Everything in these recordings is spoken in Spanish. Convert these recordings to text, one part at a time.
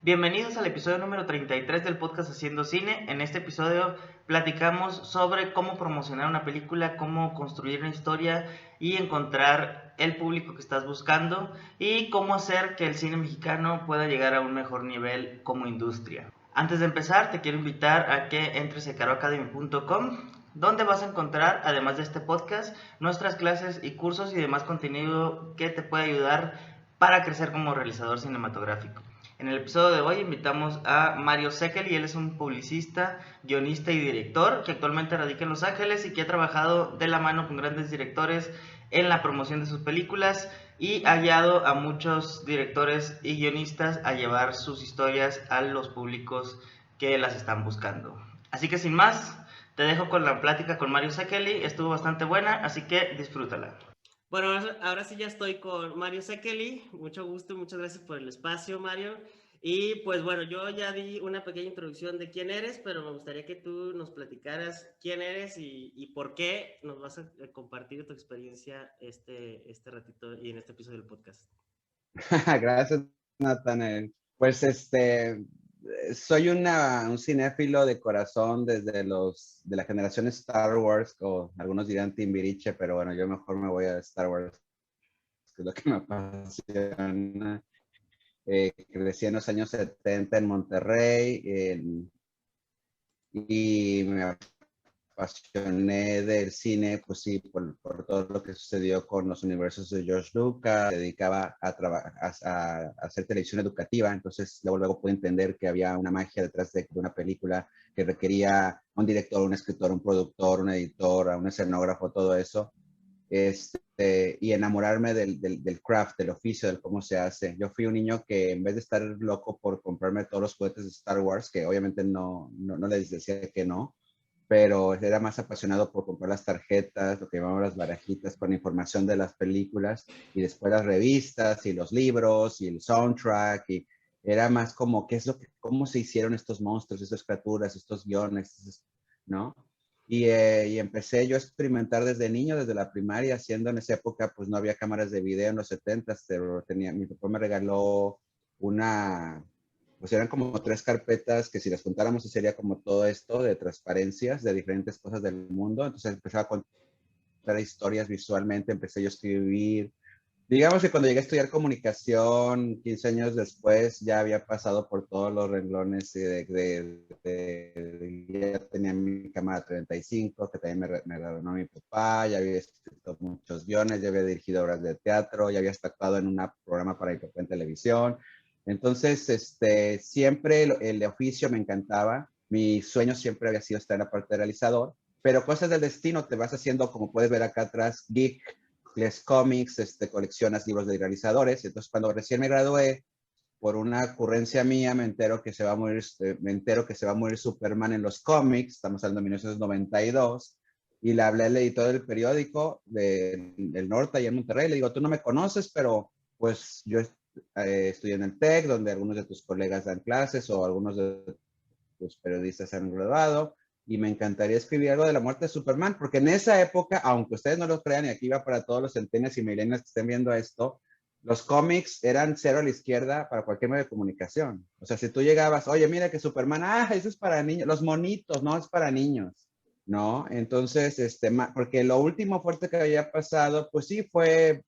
Bienvenidos al episodio número 33 del podcast Haciendo Cine. En este episodio platicamos sobre cómo promocionar una película, cómo construir una historia y encontrar el público que estás buscando y cómo hacer que el cine mexicano pueda llegar a un mejor nivel como industria. Antes de empezar, te quiero invitar a que entres a caroacademy.com, donde vas a encontrar, además de este podcast, nuestras clases y cursos y demás contenido que te puede ayudar para crecer como realizador cinematográfico. En el episodio de hoy invitamos a Mario Sekeli, y él es un publicista, guionista y director que actualmente radica en Los Ángeles y que ha trabajado de la mano con grandes directores en la promoción de sus películas y ha guiado a muchos directores y guionistas a llevar sus historias a los públicos que las están buscando. Así que sin más, te dejo con la plática con Mario Sekeli, estuvo bastante buena, así que disfrútala. Bueno, ahora sí ya estoy con Mario Sekeli. Mucho gusto, muchas gracias por el espacio, Mario. Y pues bueno, yo ya di una pequeña introducción de quién eres, pero me gustaría que tú nos platicaras quién eres y por qué nos vas a compartir tu experiencia este ratito y en este episodio del podcast. Gracias, Nathanael. Pues soy un cinéfilo de corazón desde de la generación Star Wars, o algunos dirán Timbiriche, pero bueno, yo mejor me voy a Star Wars, que es lo que me apasiona. Crecí en los años 70 en Monterrey, y me apasioné del cine, pues sí, por todo lo que sucedió con los universos de George Lucas. Me dedicaba a hacer televisión educativa, entonces luego pude entender que había una magia detrás de una película que requería un director, un escritor, un productor, un editor, un escenógrafo, todo eso. Y enamorarme del craft, del oficio, del cómo se hace. Yo fui un niño que en vez de estar loco por comprarme todos los juguetes de Star Wars, que obviamente no les decía que no, pero era más apasionado por comprar las tarjetas, lo que llamamos las barajitas, con información de las películas, y después las revistas y los libros y el soundtrack, y era más como cómo se hicieron estos monstruos, estas criaturas, estos guiones, ¿no? Y empecé yo a experimentar desde niño, desde la primaria, haciendo en esa época, pues no había cámaras de video en los 70, pero mi papá me regaló una, pues eran como 3 carpetas que si las juntáramos sería como todo esto de transparencias de diferentes cosas del mundo. Entonces empezaba a contar historias visualmente, empecé yo a escribir. Digamos que cuando llegué a estudiar comunicación, 15 años después, ya había pasado por todos los renglones ya tenía mi cámara 35, que también me regaló mi papá, ya había escrito muchos guiones, ya había dirigido obras de teatro, ya había actuado en un programa para mi papá en televisión. Entonces, siempre el oficio me encantaba. Mi sueño siempre había sido estar en la parte de realizador, pero cosas del destino te vas haciendo, como puedes ver acá atrás, geek, lees cómics, coleccionas libros de realizadores. Entonces, cuando recién me gradué, por una ocurrencia mía, me entero que se va a morir Superman en los cómics, estamos hablando de 1992, y le hablé al editor del periódico del Norte, allá en Monterrey, le digo, tú no me conoces, pero pues yo estudié en el TEC, donde algunos de tus colegas dan clases o algunos de tus periodistas han graduado, y me encantaría escribir algo de la muerte de Superman, porque en esa época, aunque ustedes no lo crean, y aquí va para todos los centenias y milenios que estén viendo esto, los cómics eran cero a la izquierda para cualquier medio de comunicación. O sea, si tú llegabas, oye, mira que Superman, eso es para niños, los monitos, no es para niños, ¿no? Entonces, porque lo último fuerte que había pasado, pues sí, fue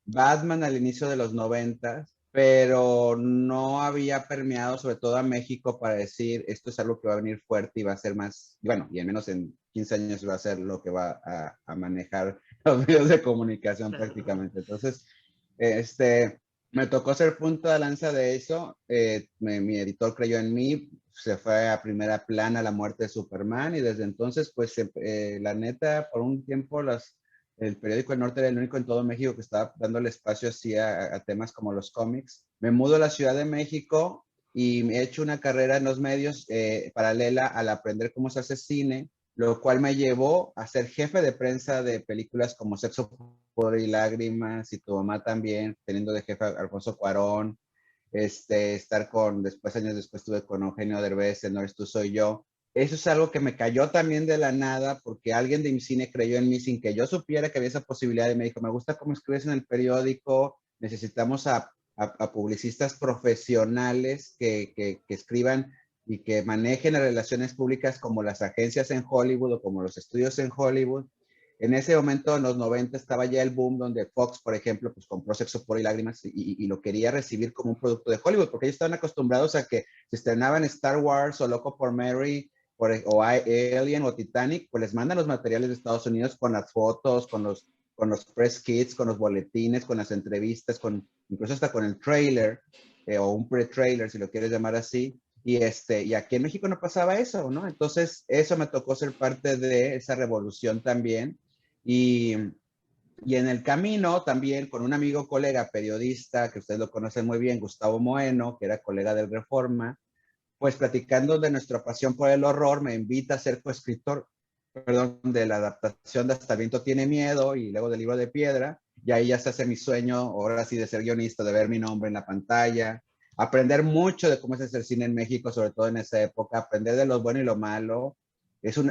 Batman al inicio de los 90, pero no había permeado sobre todo a México para decir, esto es algo que va a venir fuerte y va a ser más, bueno, y al menos en 15 años va a ser lo que va a manejar los medios de comunicación prácticamente. Entonces, me tocó ser punto de lanza de eso. Mi editor creyó en mí, se fue a primera plana la muerte de Superman, y desde entonces, pues, la neta, por un tiempo, el periódico El Norte era el único en todo México que estaba dándole espacio así a temas como los cómics. Me mudo a la Ciudad de México y he hecho una carrera en los medios paralela al aprender cómo se hace cine, lo cual me llevó a ser jefe de prensa de películas como Sexo, Pudor y Lágrimas, y Tu Mamá También, teniendo de jefe a Alfonso Cuarón, después, años después, estuve con Eugenio Derbez en No Eres Tú, Soy Yo. Eso es algo que me cayó también de la nada, porque alguien de mi cine creyó en mí sin que yo supiera que había esa posibilidad, y me dijo, me gusta cómo escribes en el periódico, necesitamos a a publicistas profesionales que escriban y que manejen las relaciones públicas como las agencias en Hollywood o como los estudios en Hollywood. En ese momento, en los 90, estaba ya el boom donde Fox, por ejemplo, pues compró Sexo, Pudor y Lágrimas y lo quería recibir como un producto de Hollywood, porque ellos estaban acostumbrados a que se estrenaban Star Wars o Loco por Mary o Alien o Titanic, pues les mandan los materiales de Estados Unidos con las fotos, con los press kits, con los boletines, con las entrevistas, incluso hasta con el trailer o un pre-trailer, si lo quieres llamar así. Y aquí en México no pasaba eso, ¿no? Entonces, eso me tocó ser parte de esa revolución también. Y, y en el camino también con un amigo, colega, periodista, que ustedes lo conocen muy bien, Gustavo Moeno, que era colega del Reforma, pues platicando de nuestra pasión por el horror, me invita a ser coescritor, perdón, de la adaptación de Hasta el viento tiene miedo y luego del Libro de Piedra, y ahí ya se hace mi sueño, ahora sí, de ser guionista, de ver mi nombre en la pantalla, aprender mucho de cómo es hacer cine en México, sobre todo en esa época, aprender de lo bueno y lo malo.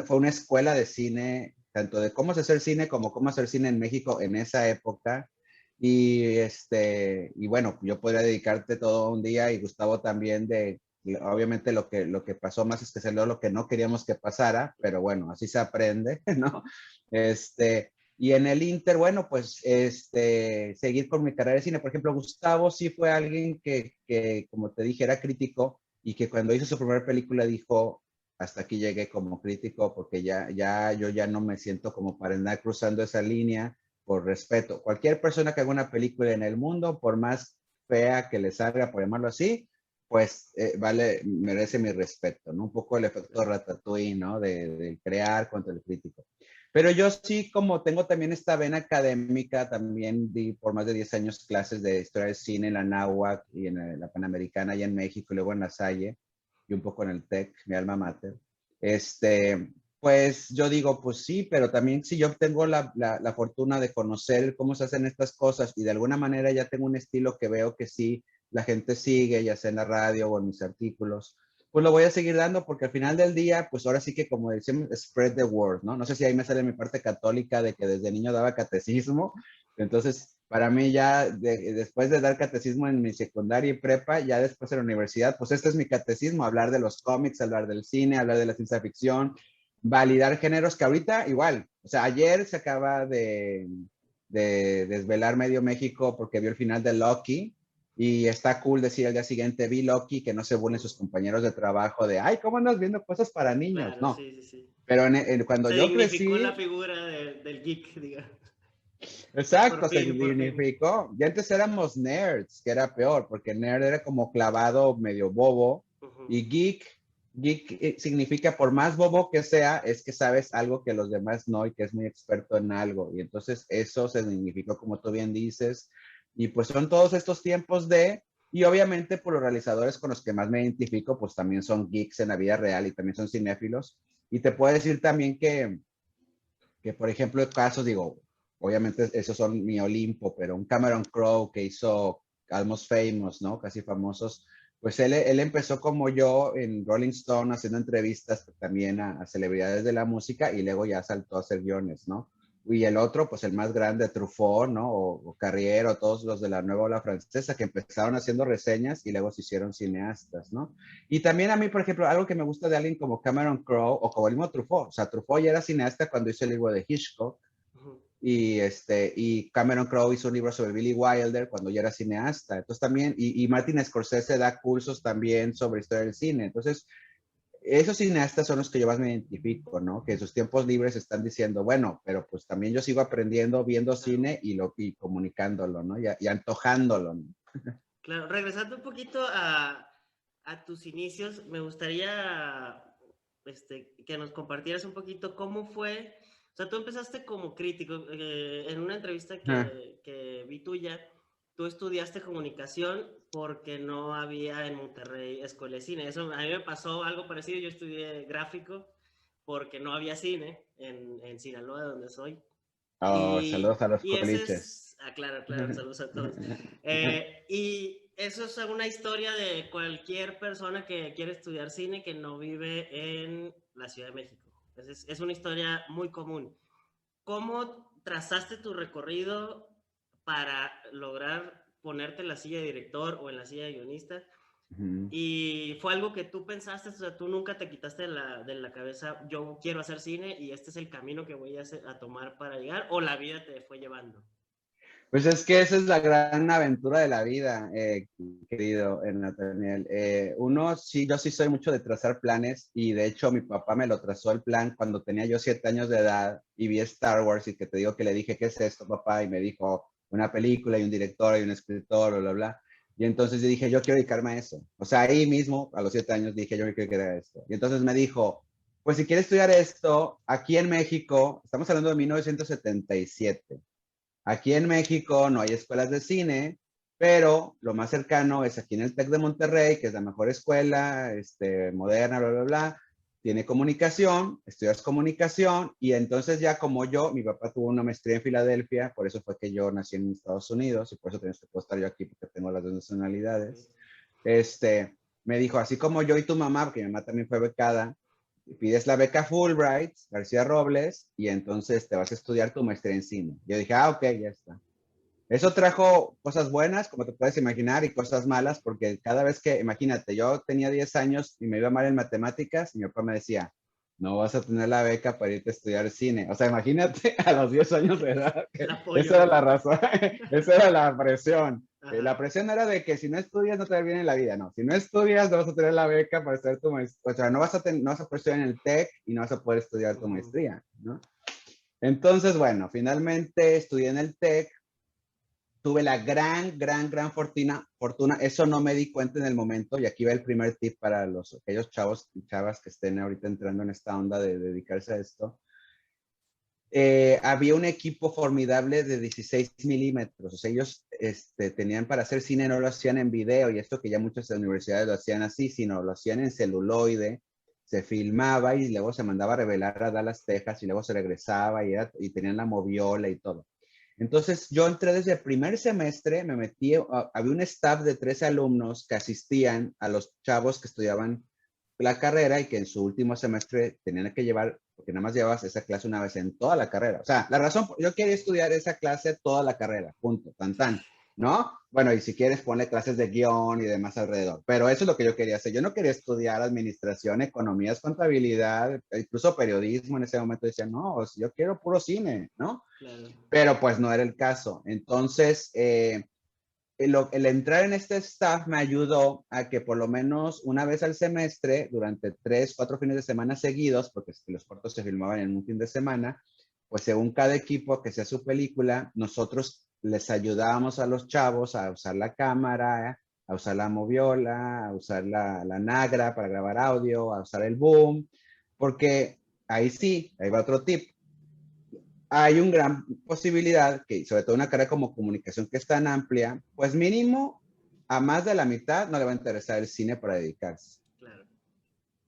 Fue una escuela de cine, tanto de cómo hacer cine como cómo hacer cine en México en esa época. Y bueno, yo podría dedicarte todo un día y Gustavo también obviamente lo que pasó más es que salió lo que no queríamos que pasara, pero bueno, así se aprende, ¿no? Y en el Inter, bueno, pues seguir con mi carrera de cine. Por ejemplo, Gustavo sí fue alguien que, como te dije, era crítico y que cuando hizo su primera película dijo, hasta aquí llegué como crítico porque yo ya no me siento como para andar cruzando esa línea por respeto. Cualquier persona que haga una película en el mundo, por más fea que le salga, por llamarlo así, pues merece mi respeto, ¿no? Un poco el efecto Ratatouille, ¿no? De crear contra el crítico. Pero yo sí, como tengo también esta vena académica, también di por más de 10 años clases de historia del cine en la Náhuac y en la Panamericana y en México, y luego en la Salle, y un poco en el TEC, mi alma mater. Pues yo digo, pues sí, pero también si yo tengo la fortuna de conocer cómo se hacen estas cosas y de alguna manera ya tengo un estilo que veo que sí la gente sigue, ya sea en la radio o en mis artículos, pues lo voy a seguir dando porque al final del día, pues ahora sí que como decimos, spread the word, ¿no? No sé si ahí me sale mi parte católica de que desde niño daba catecismo, entonces para mí ya después de dar catecismo en mi secundaria y prepa, ya después en la universidad, pues este es mi catecismo, hablar de los cómics, hablar del cine, hablar de la ciencia ficción, validar géneros que ahorita igual, o sea, ayer se acaba de desvelar medio México porque vio el final de Loki y está cool decir al día siguiente, vi Loki, que no se burlen sus compañeros de trabajo de, ay, ¿cómo andas viendo cosas para niños? Claro, No, sí, sí, sí. pero cuando Se yo dignificó la crecí, figura del geek, digamos. exacto, se Por fin. dignificó. Y antes éramos nerds, que era peor, porque nerd era como clavado, medio bobo, Ujú. y geek significa por más bobo que sea, es que sabes algo que los demás no y que es muy experto en algo. Y entonces eso se significó, como tú bien dices, y pues son todos estos tiempos y obviamente por los realizadores con los que más me identifico, pues también son geeks en la vida real y también son cinéfilos. Y te puedo decir también que por ejemplo, casos, digo, obviamente esos son mi Olimpo, pero un Cameron Crowe que hizo Almost Famous, ¿no? Casi famosos, pues él empezó como yo en Rolling Stone haciendo entrevistas también a celebridades de la música y luego ya saltó a hacer guiones, ¿no? Y el otro, pues el más grande, Truffaut, ¿no? O Carrier, o todos los de la nueva ola francesa que empezaron haciendo reseñas y luego se hicieron cineastas, ¿no? Y también a mí, por ejemplo, algo que me gusta de alguien como Cameron Crowe o como el mismo Truffaut, o sea, Truffaut ya era cineasta cuando hizo el libro de Hitchcock Ujú. y Cameron Crowe hizo un libro sobre Billy Wilder cuando ya era cineasta. Entonces también, y Martin Scorsese da cursos también sobre historia del cine. Entonces, esos cineastas son los que yo más me identifico, ¿no? Que en sus tiempos libres están diciendo, bueno, pero pues también yo sigo aprendiendo, viendo Claro. cine y comunicándolo, ¿no? Y antojándolo, ¿no? Claro, regresando un poquito a tus inicios, me gustaría que nos compartieras un poquito cómo fue. O sea, tú empezaste como crítico. En una entrevista Ah, que vi tuya, tú estudiaste comunicación porque no había en Monterrey escuela de cine. Eso a mí me pasó algo parecido. Yo estudié gráfico porque no había cine en Sinaloa, donde soy. oh, saludos a los Y ese coliches. es, claro, claro, saludos a todos. Y eso es una historia de cualquier persona que quiere estudiar cine que no vive en la Ciudad de México. Es una historia muy común. ¿Cómo trazaste tu recorrido para lograr ponerte en la silla de director o en la silla de guionista. Ujú. Y fue algo que tú pensaste, o sea, tú nunca te quitaste de la cabeza, yo quiero hacer cine y este es el camino que voy a tomar para llegar, o la vida te fue llevando. Pues es que esa es la gran aventura de la vida, querido Nathaniel. Uno, sí, yo sí soy mucho de trazar planes y de hecho mi papá me lo trazó el plan cuando tenía yo 7 años de edad y vi Star Wars y que te digo que le dije, ¿qué es esto, papá? Y me dijo, una película y un director y un escritor, bla, bla, bla. Y entonces yo dije, yo quiero dedicarme a eso. O sea, ahí mismo, a los 7 años, dije, yo me quiero dedicar a esto. Y entonces me dijo, pues si quieres estudiar esto, aquí en México, estamos hablando de 1977. Aquí en México no hay escuelas de cine, pero lo más cercano es aquí en el TEC de Monterrey, que es la mejor escuela, moderna, bla, bla, bla. Tiene comunicación, estudias comunicación y entonces ya como yo, mi papá tuvo una maestría en Filadelfia, por eso fue que yo nací en Estados Unidos y por eso puedo estar yo aquí porque tengo las dos nacionalidades. Me dijo, así como yo y tu mamá, porque mi mamá también fue becada, pides la beca Fulbright, García Robles, y entonces te vas a estudiar tu maestría en cine. Yo dije, ah, ok, ya está. Eso trajo cosas buenas, como te puedes imaginar, y cosas malas, porque cada vez que, imagínate, yo tenía 10 años y me iba mal en matemáticas, y mi papá me decía, no vas a tener la beca para irte a estudiar cine. O sea, imagínate a los 10 años de edad, El esa apoyo. era la razón, esa era la presión. La Ajá. presión era de que si no estudias no te va bien en la vida, no. Si no estudias no vas a tener la beca para estudiar tu maestría, o sea, no vas a poder estudiar en el TEC y no vas a poder estudiar tu maestría, ¿no? Entonces, bueno, finalmente estudié en el TEC, tuve la gran fortuna, eso no me di cuenta en el momento, y aquí va el primer tip para aquellos chavos y chavas que estén ahorita entrando en esta onda de dedicarse a esto. Había un equipo formidable de 16 milímetros, o sea, ellos tenían para hacer cine, no lo hacían en video, y esto que ya muchas universidades lo hacían así, sino lo hacían en celuloide, se filmaba y luego se mandaba a revelar a Dallas, Texas, y luego se regresaba y tenían la moviola y todo. Entonces yo entré desde el primer semestre, me metí, había un staff de 13 alumnos que asistían a los chavos que estudiaban la carrera y que en su último semestre tenían que llevar, porque nada más llevabas esa clase una vez en toda la carrera. O sea, la razón, yo quería estudiar esa clase toda la carrera, punto, tan, tan, ¿no? Bueno, y si quieres ponle clases de guión y demás alrededor, pero eso es lo que yo quería hacer. Yo no quería estudiar administración, economías, contabilidad, incluso periodismo. En ese momento decía, no, yo quiero puro cine, ¿no? Claro. Pero pues no era el caso. Entonces, el entrar en este staff me ayudó a que por lo menos una vez al semestre, durante 3, 4 fines de semana seguidos, porque los cortos se filmaban en un fin de semana, pues según cada equipo que sea su película, nosotros les ayudábamos a los chavos a usar la cámara, a usar la moviola, a usar la Nagra para grabar audio, a usar el boom, porque ahí sí, ahí va otro tip, hay una gran posibilidad que, sobre todo una carrera como comunicación que es tan amplia, pues mínimo a más de la mitad no le va a interesar el cine para dedicarse. Claro.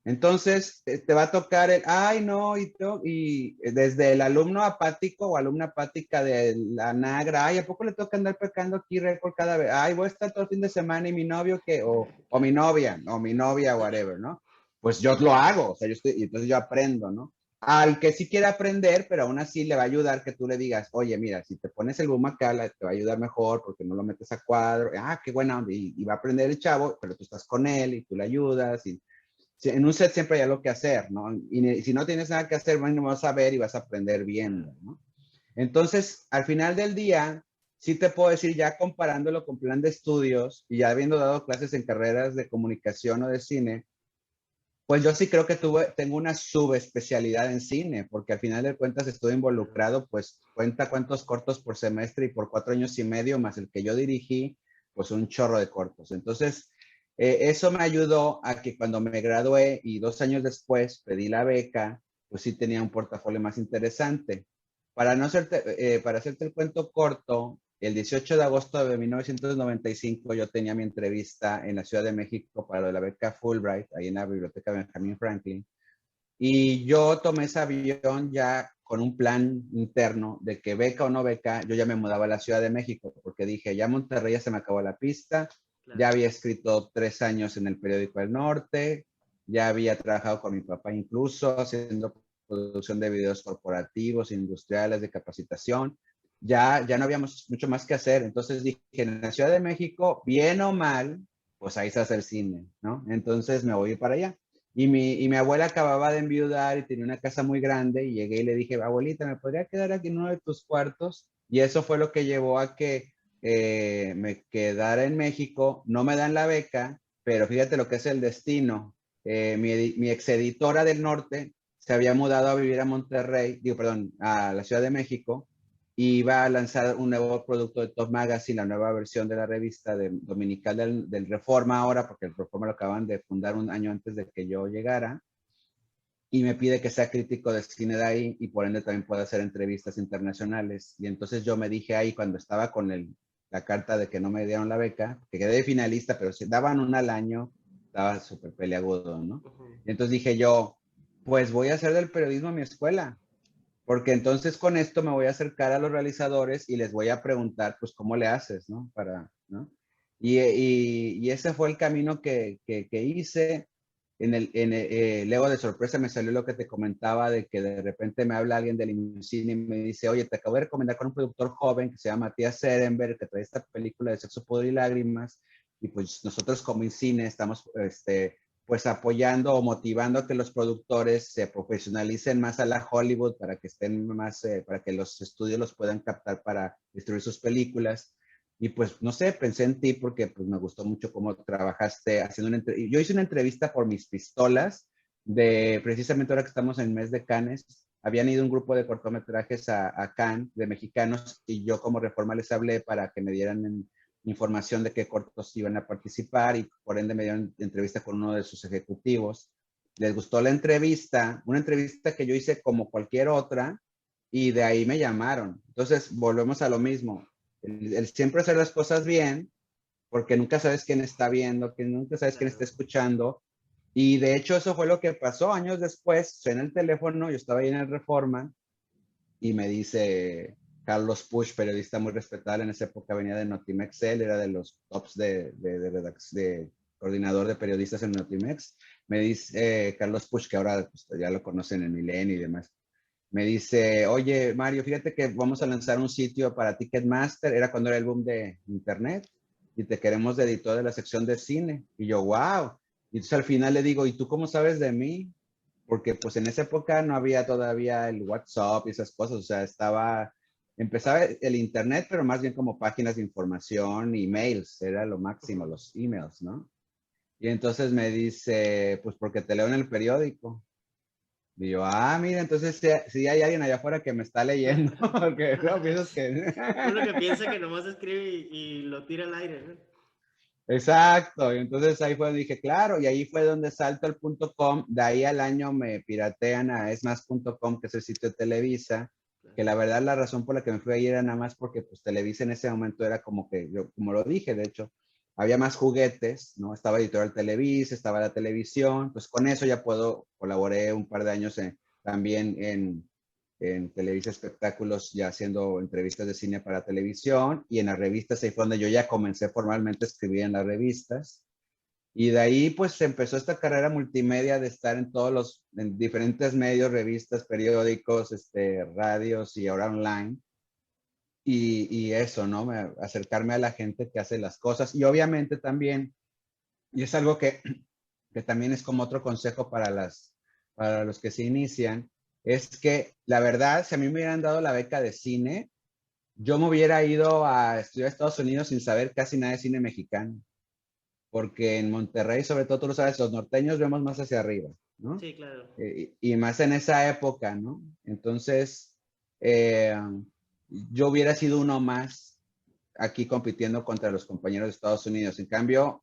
Entonces, te va a tocar ay, no, y desde el alumno apático o alumna apática de la Nagra, ay, ¿a poco le toca andar pecando aquí récord cada vez? Ay, voy a estar todo el fin de semana y mi novio que, o mi novia, whatever, ¿no? Pues yo lo hago, o sea, y entonces yo aprendo, ¿no? Al que sí quiere aprender, pero aún así le va a ayudar que tú le digas, oye, mira, si te pones el boom acá, te va a ayudar mejor porque no lo metes a cuadro, qué buena onda, y va a aprender el chavo, pero tú estás con él y tú le ayudas, y en un set siempre hay algo que hacer, ¿no? Y si no tienes nada que hacer, bueno, vas a ver y vas a aprender viendo, ¿no? Entonces, al final del día, sí te puedo decir, ya comparándolo con plan de estudios y ya habiendo dado clases en carreras de comunicación o de cine, pues yo sí creo que tengo una subespecialidad en cine, porque al final de cuentas estoy involucrado, pues cuenta cuántos cortos por semestre y por 4 años y medio, más el que yo dirigí, pues un chorro de cortos. Entonces, eso me ayudó a que cuando me gradué y 2 años después pedí la beca, pues sí tenía un portafolio más interesante. Para hacerte el cuento corto, el 18 de agosto de 1995 yo tenía mi entrevista en la Ciudad de México para lo de la beca Fulbright, ahí en la biblioteca Benjamin Franklin. Y yo tomé ese avión ya con un plan interno de que beca o no beca, yo ya me mudaba a la Ciudad de México, porque dije, ya Monterrey ya se me acabó la pista, Claro. ya había escrito 3 años en el periódico El Norte, ya había trabajado con mi papá incluso haciendo producción de videos corporativos, industriales, de capacitación. ya no habíamos mucho más que hacer. Entonces dije, en la Ciudad de México, bien o mal, pues ahí se hace el cine, ¿no? Entonces me voy a ir para allá. Y mi abuela acababa de enviudar y tenía una casa muy grande y llegué y le dije, abuelita, ¿me podría quedar aquí en uno de tus cuartos? Y eso fue lo que llevó a que me quedara en México. No me dan la beca, pero fíjate lo que es el destino. Mi ex editora del norte se había mudado a vivir a Monterrey, digo, perdón, a la Ciudad de México, y va a lanzar un nuevo producto de Top Magazine, la nueva versión de la revista dominical del Reforma ahora, porque el Reforma lo acaban de fundar un año antes de que yo llegara, y me pide que sea crítico de cine de ahí y por ende también pueda hacer entrevistas internacionales. Y entonces yo me dije ahí cuando estaba con la carta de que no me dieron la beca, que quedé finalista, pero si daban una al año, estaba súper peleagudo, ¿no? Y entonces dije yo, pues voy a hacer del periodismo mi escuela, porque entonces con esto me voy a acercar a los realizadores y les voy a preguntar, pues, ¿cómo le haces, no? ¿No? Y ese fue el camino que hice. Luego de sorpresa me salió lo que te comentaba de que de repente me habla alguien del IMCINE y me dice, oye, te acabo de recomendar con un productor joven que se llama Matías Serenberg, que trae esta película de Sexo, Poder y Lágrimas, y pues nosotros como IMCINE estamos, pues apoyando o motivando a que los productores se profesionalicen más a la Hollywood para que estén más, para que los estudios los puedan captar para distribuir sus películas. Y pues, no sé, pensé en ti porque pues me gustó mucho cómo trabajaste haciendo una entrevista. Yo hice una entrevista por Mis Pistolas, precisamente ahora que estamos en el mes de Cannes, habían ido un grupo de cortometrajes a Cannes de mexicanos y yo como Reforma les hablé para que me dieran información de qué cortos iban a participar y por ende me dieron entrevista con uno de sus ejecutivos. Les gustó la entrevista, una entrevista que yo hice como cualquier otra y de ahí me llamaron. Entonces volvemos a lo mismo, el siempre hacer las cosas bien, porque nunca sabes quién está viendo, que nunca sabes quién está escuchando. Y de hecho eso fue lo que pasó años después, suena el teléfono, yo estaba ahí en el Reforma y me dice Carlos Push, periodista muy respetable en esa época, venía de Notimex, él era de los tops de coordinador de periodistas en Notimex. Me dice Carlos Push, que ahora pues, ya lo conocen en Milenio y demás. Me dice, oye, Mario, fíjate que vamos a lanzar un sitio para Ticketmaster, era cuando era el boom de internet, y te queremos de editor de la sección de cine. Y yo, wow. Y entonces al final le digo, ¿y tú cómo sabes de mí? Porque pues en esa época no había todavía el WhatsApp y esas cosas, o sea, empezaba el internet, pero más bien como páginas de información, emails, era lo máximo, los emails, ¿no? Y entonces me dice, pues porque te leo en el periódico. Y yo, mira, entonces sí hay alguien allá afuera que me está leyendo, porque no piensas que... Uno que piensa que nomás escribe y lo tira al aire, ¿no? Exacto, y entonces ahí fue donde dije, claro, y ahí fue donde salto el .com, de ahí al año me piratean a esmas.com, que es el sitio de Televisa, que la verdad la razón por la que me fui ahí era nada más porque pues Televisa en ese momento era como que, yo, como lo dije, de hecho, había más juguetes, ¿no? Estaba Editorial Televisa, estaba la televisión, pues con eso ya colaboré un par de años también en Televisa Espectáculos, ya haciendo entrevistas de cine para televisión, y en las revistas ahí fue donde yo ya comencé formalmente a escribir en las revistas. Y de ahí pues empezó esta carrera multimedia de estar en diferentes medios, revistas, periódicos, radios y ahora online. Y eso, ¿no? Acercarme a la gente que hace las cosas. Y obviamente también, y es algo que también es como otro consejo para los que se inician, es que la verdad, si a mí me hubieran dado la beca de cine, yo me hubiera ido a estudiar a Estados Unidos sin saber casi nada de cine mexicano, porque en Monterrey, sobre todo, tú lo sabes, los norteños vemos más hacia arriba, ¿no? Sí, claro. Y más en esa época, ¿no? Entonces, eh, yo hubiera sido uno más aquí compitiendo contra los compañeros de Estados Unidos. En cambio,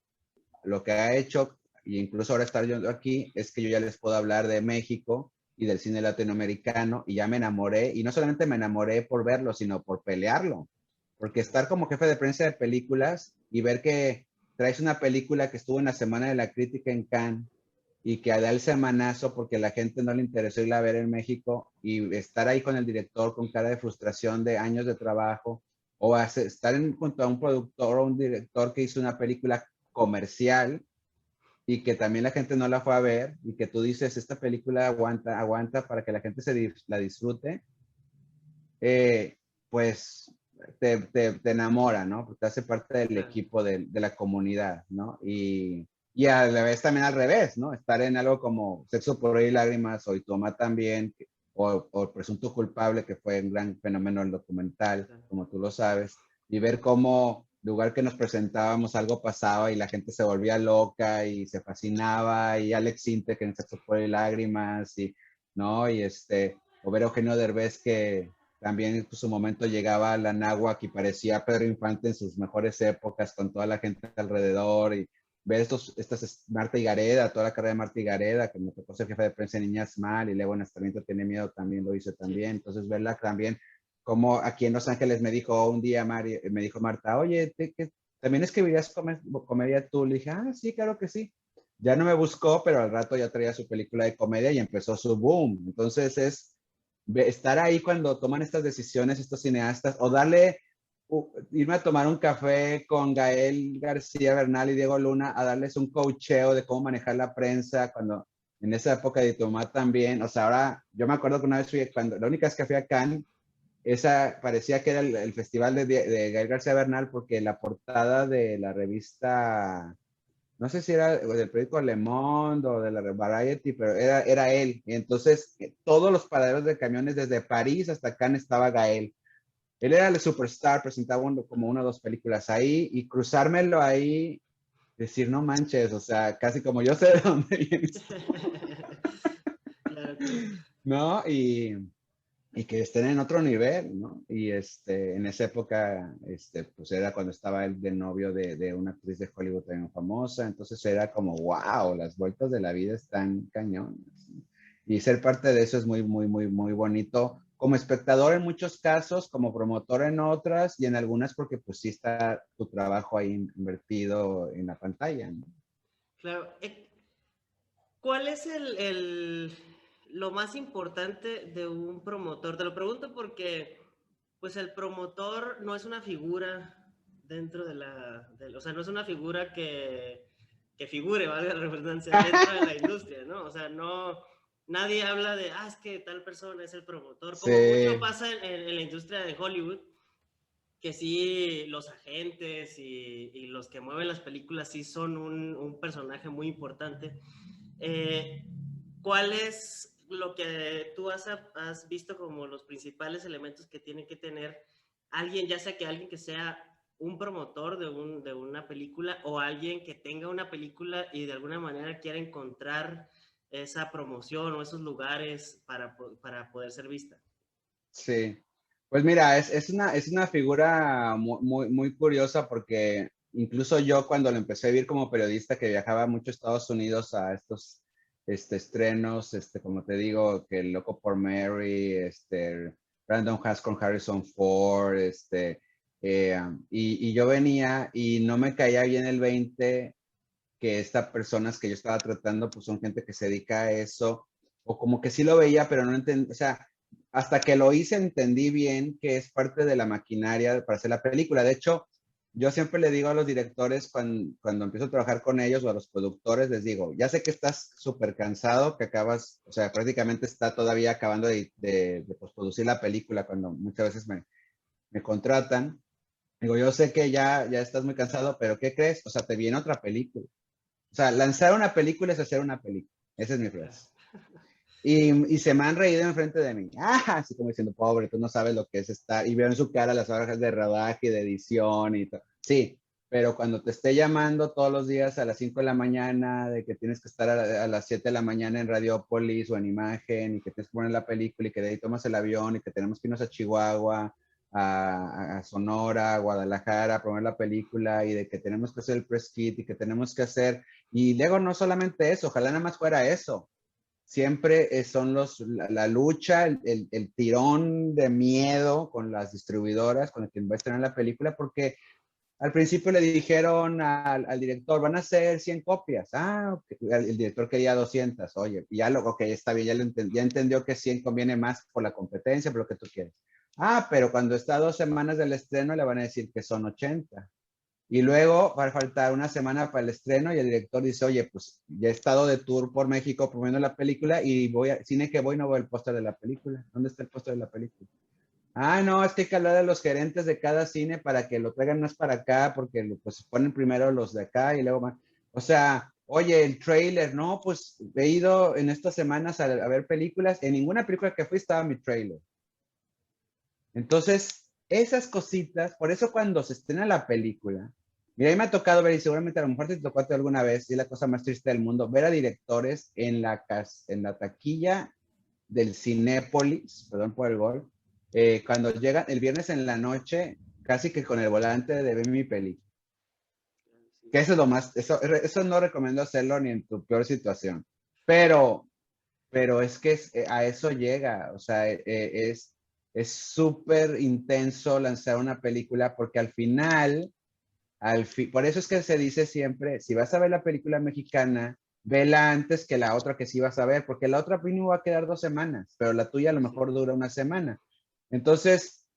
lo que ha hecho, e incluso ahora estar yo aquí, es que yo ya les puedo hablar de México y del cine latinoamericano y ya me enamoré, y no solamente me enamoré por verlo, sino por pelearlo, porque estar como jefe de prensa de películas y ver que traes una película que estuvo en la Semana de la Crítica en Cannes y que da el semanazo porque la gente no le interesó irla a ver en México y estar ahí con el director con cara de frustración de años de trabajo o estar junto a un productor o un director que hizo una película comercial y que también la gente no la fue a ver y que tú dices, esta película aguanta para que la gente la disfrute. pues te enamora, ¿no? Porque hace parte del Claro. equipo de la comunidad, ¿no? Y a la vez también al revés, ¿no? Estar en algo como Sexo por y Lágrimas o Y tu mamá también, o Presunto Culpable, que fue un gran fenómeno el documental, Claro. como tú lo sabes, y ver cómo lugar que nos presentábamos algo pasaba y la gente se volvía loca y se fascinaba, y Alex Sintek en Sexo por y Lágrimas, y, ¿no? O ver a Eugenio Derbez que también en su momento llegaba a la náhuac y parecía Pedro Infante en sus mejores épocas con toda la gente alrededor, y ver Marta Higareda, toda la carrera de Marta Higareda, que me tocó ser jefe de prensa de Niñas Mal, y luego en Estamento Tiene Miedo también lo hice Sí. también. Entonces verla también como aquí en Los Ángeles me dijo un día, me dijo Marta, oye, ¿también escribirías comedia tú? Le dije, ah, sí, claro que sí. Ya no me buscó, pero al rato ya traía su película de comedia y empezó su boom. Entonces estar ahí cuando toman estas decisiones estos cineastas, o irme a tomar un café con Gael García Bernal y Diego Luna a darles un coacheo de cómo manejar la prensa cuando en esa época de Tomás también. O sea, ahora yo me acuerdo que una vez la única vez que fui a Cannes, esa parecía que era el festival de Gael García Bernal, porque la portada de la revista, no sé si era del periódico Le Monde o de la Variety, pero era él. Y entonces todos los paraderos de camiones desde París hasta Cannes estaba Gael. Él era el superstar, presentaba como una o dos películas ahí, y cruzármelo ahí, decir, no manches, o sea, casi como yo sé de dónde vienes, Claro, claro. ¿no? Y que estén en otro nivel, ¿no? Y en esa época, pues era cuando estaba él de novio de una actriz de Hollywood también famosa, entonces era como, wow, las vueltas de la vida están cañones, ¿no? Y ser parte de eso es muy, muy, muy, muy bonito, como espectador en muchos casos, como promotor en otras, y en algunas porque pues sí está tu trabajo ahí invertido en la pantalla, ¿no? Claro. ¿Cuál es lo más importante de un promotor? Te lo pregunto porque, pues, el promotor no es una figura dentro o sea, no es una figura que figure, valga la redundancia, dentro de la industria, ¿no? O sea, nadie habla de, es que tal persona es el promotor, como mucho Sí, pasa en la industria de Hollywood, que sí, los agentes y los que mueven las películas sí son un personaje muy importante. Eh, ¿Cuál es lo que tú has visto como los principales elementos que tiene que tener alguien, ya sea que alguien que sea un promotor de una película o alguien que tenga una película y de alguna manera quiera encontrar esa promoción o esos lugares para poder ser vista? sí. Pues mira, es una figura muy, muy, muy curiosa, porque incluso yo cuando lo empecé a vivir como periodista, que viajaba mucho a Estados Unidos a estos estrenos, como te digo, que El Loco por Mary, Brandon Haas con Harrison Ford, y yo venía y no me caía bien el 20 que estas personas que yo estaba tratando, pues son gente que se dedica a eso, o como que sí lo veía, pero no entendí, o sea, hasta que lo hice entendí bien que es parte de la maquinaria para hacer la película. De hecho, yo siempre le digo a los directores cuando empiezo a trabajar con ellos, o a los productores, les digo, ya sé que estás súper cansado, que acabas, o sea, prácticamente está todavía acabando de postproducir la película cuando muchas veces me contratan. Digo, yo sé que ya estás muy cansado, pero ¿qué crees? O sea, te viene otra película. O sea, lanzar una película es hacer una película. Esa es mi frase. Y se me han reído enfrente de mí. Así como diciendo, pobre, tú no sabes lo que es estar. Y veo en su cara las horas de rodaje y de edición y todo. Sí, pero cuando te esté llamando todos los días a las 5 de la mañana, de que tienes que estar a las 7 de la mañana en Radiopolis o en Imagen, y que tienes que poner la película, y que de ahí tomas el avión, y que tenemos que irnos a Chihuahua, a Sonora, a Guadalajara, a promover la película, y de que tenemos que hacer el press kit, y que tenemos que hacer. Y luego no solamente eso, ojalá nada más fuera eso. Siempre son la lucha, el tirón de miedo con las distribuidoras, con el que va a estrenar la película, porque al principio le dijeron al director, van a hacer 100 copias. Okay. El director quería 200. Oye, ok, está bien, ya entendió que 100 conviene más por la competencia, por lo que tú quieres. Pero cuando está a 2 semanas del estreno, le van a decir que son 80. Y luego va a faltar una semana para el estreno, y el director dice, oye, pues ya he estado de tour por México promoviendo la película, y cine que voy no veo el póster de la película. ¿Dónde está el póster de la película? Ah, no, es que hay que hablar de los gerentes de cada cine para que lo traigan más para acá, porque pues ponen primero los de acá y luego más. O sea, oye, el trailer, no, pues he ido en estas semanas a ver películas. En ninguna película que fui estaba mi trailer. Entonces, esas cositas, por eso cuando se estrena la película, mira, a mí me ha tocado ver, y seguramente a lo mejor te tocó a ti alguna vez, y es la cosa más triste del mundo, ver a directores en la taquilla del Cinépolis, perdón por el gol, cuando llegan el viernes en la noche, casi que con el volante de ver mi peli. Que eso es lo más, eso no recomiendo hacerlo ni en tu peor situación. Pero, pero es que a eso llega, o sea, es súper intenso lanzar una película porque al final, por eso es que se dice siempre, si vas a ver la película mexicana, vela antes que la otra que sí vas a ver, porque la otra mínimo va a quedar 2 semanas, pero la tuya a lo mejor dura una semana. Entonces,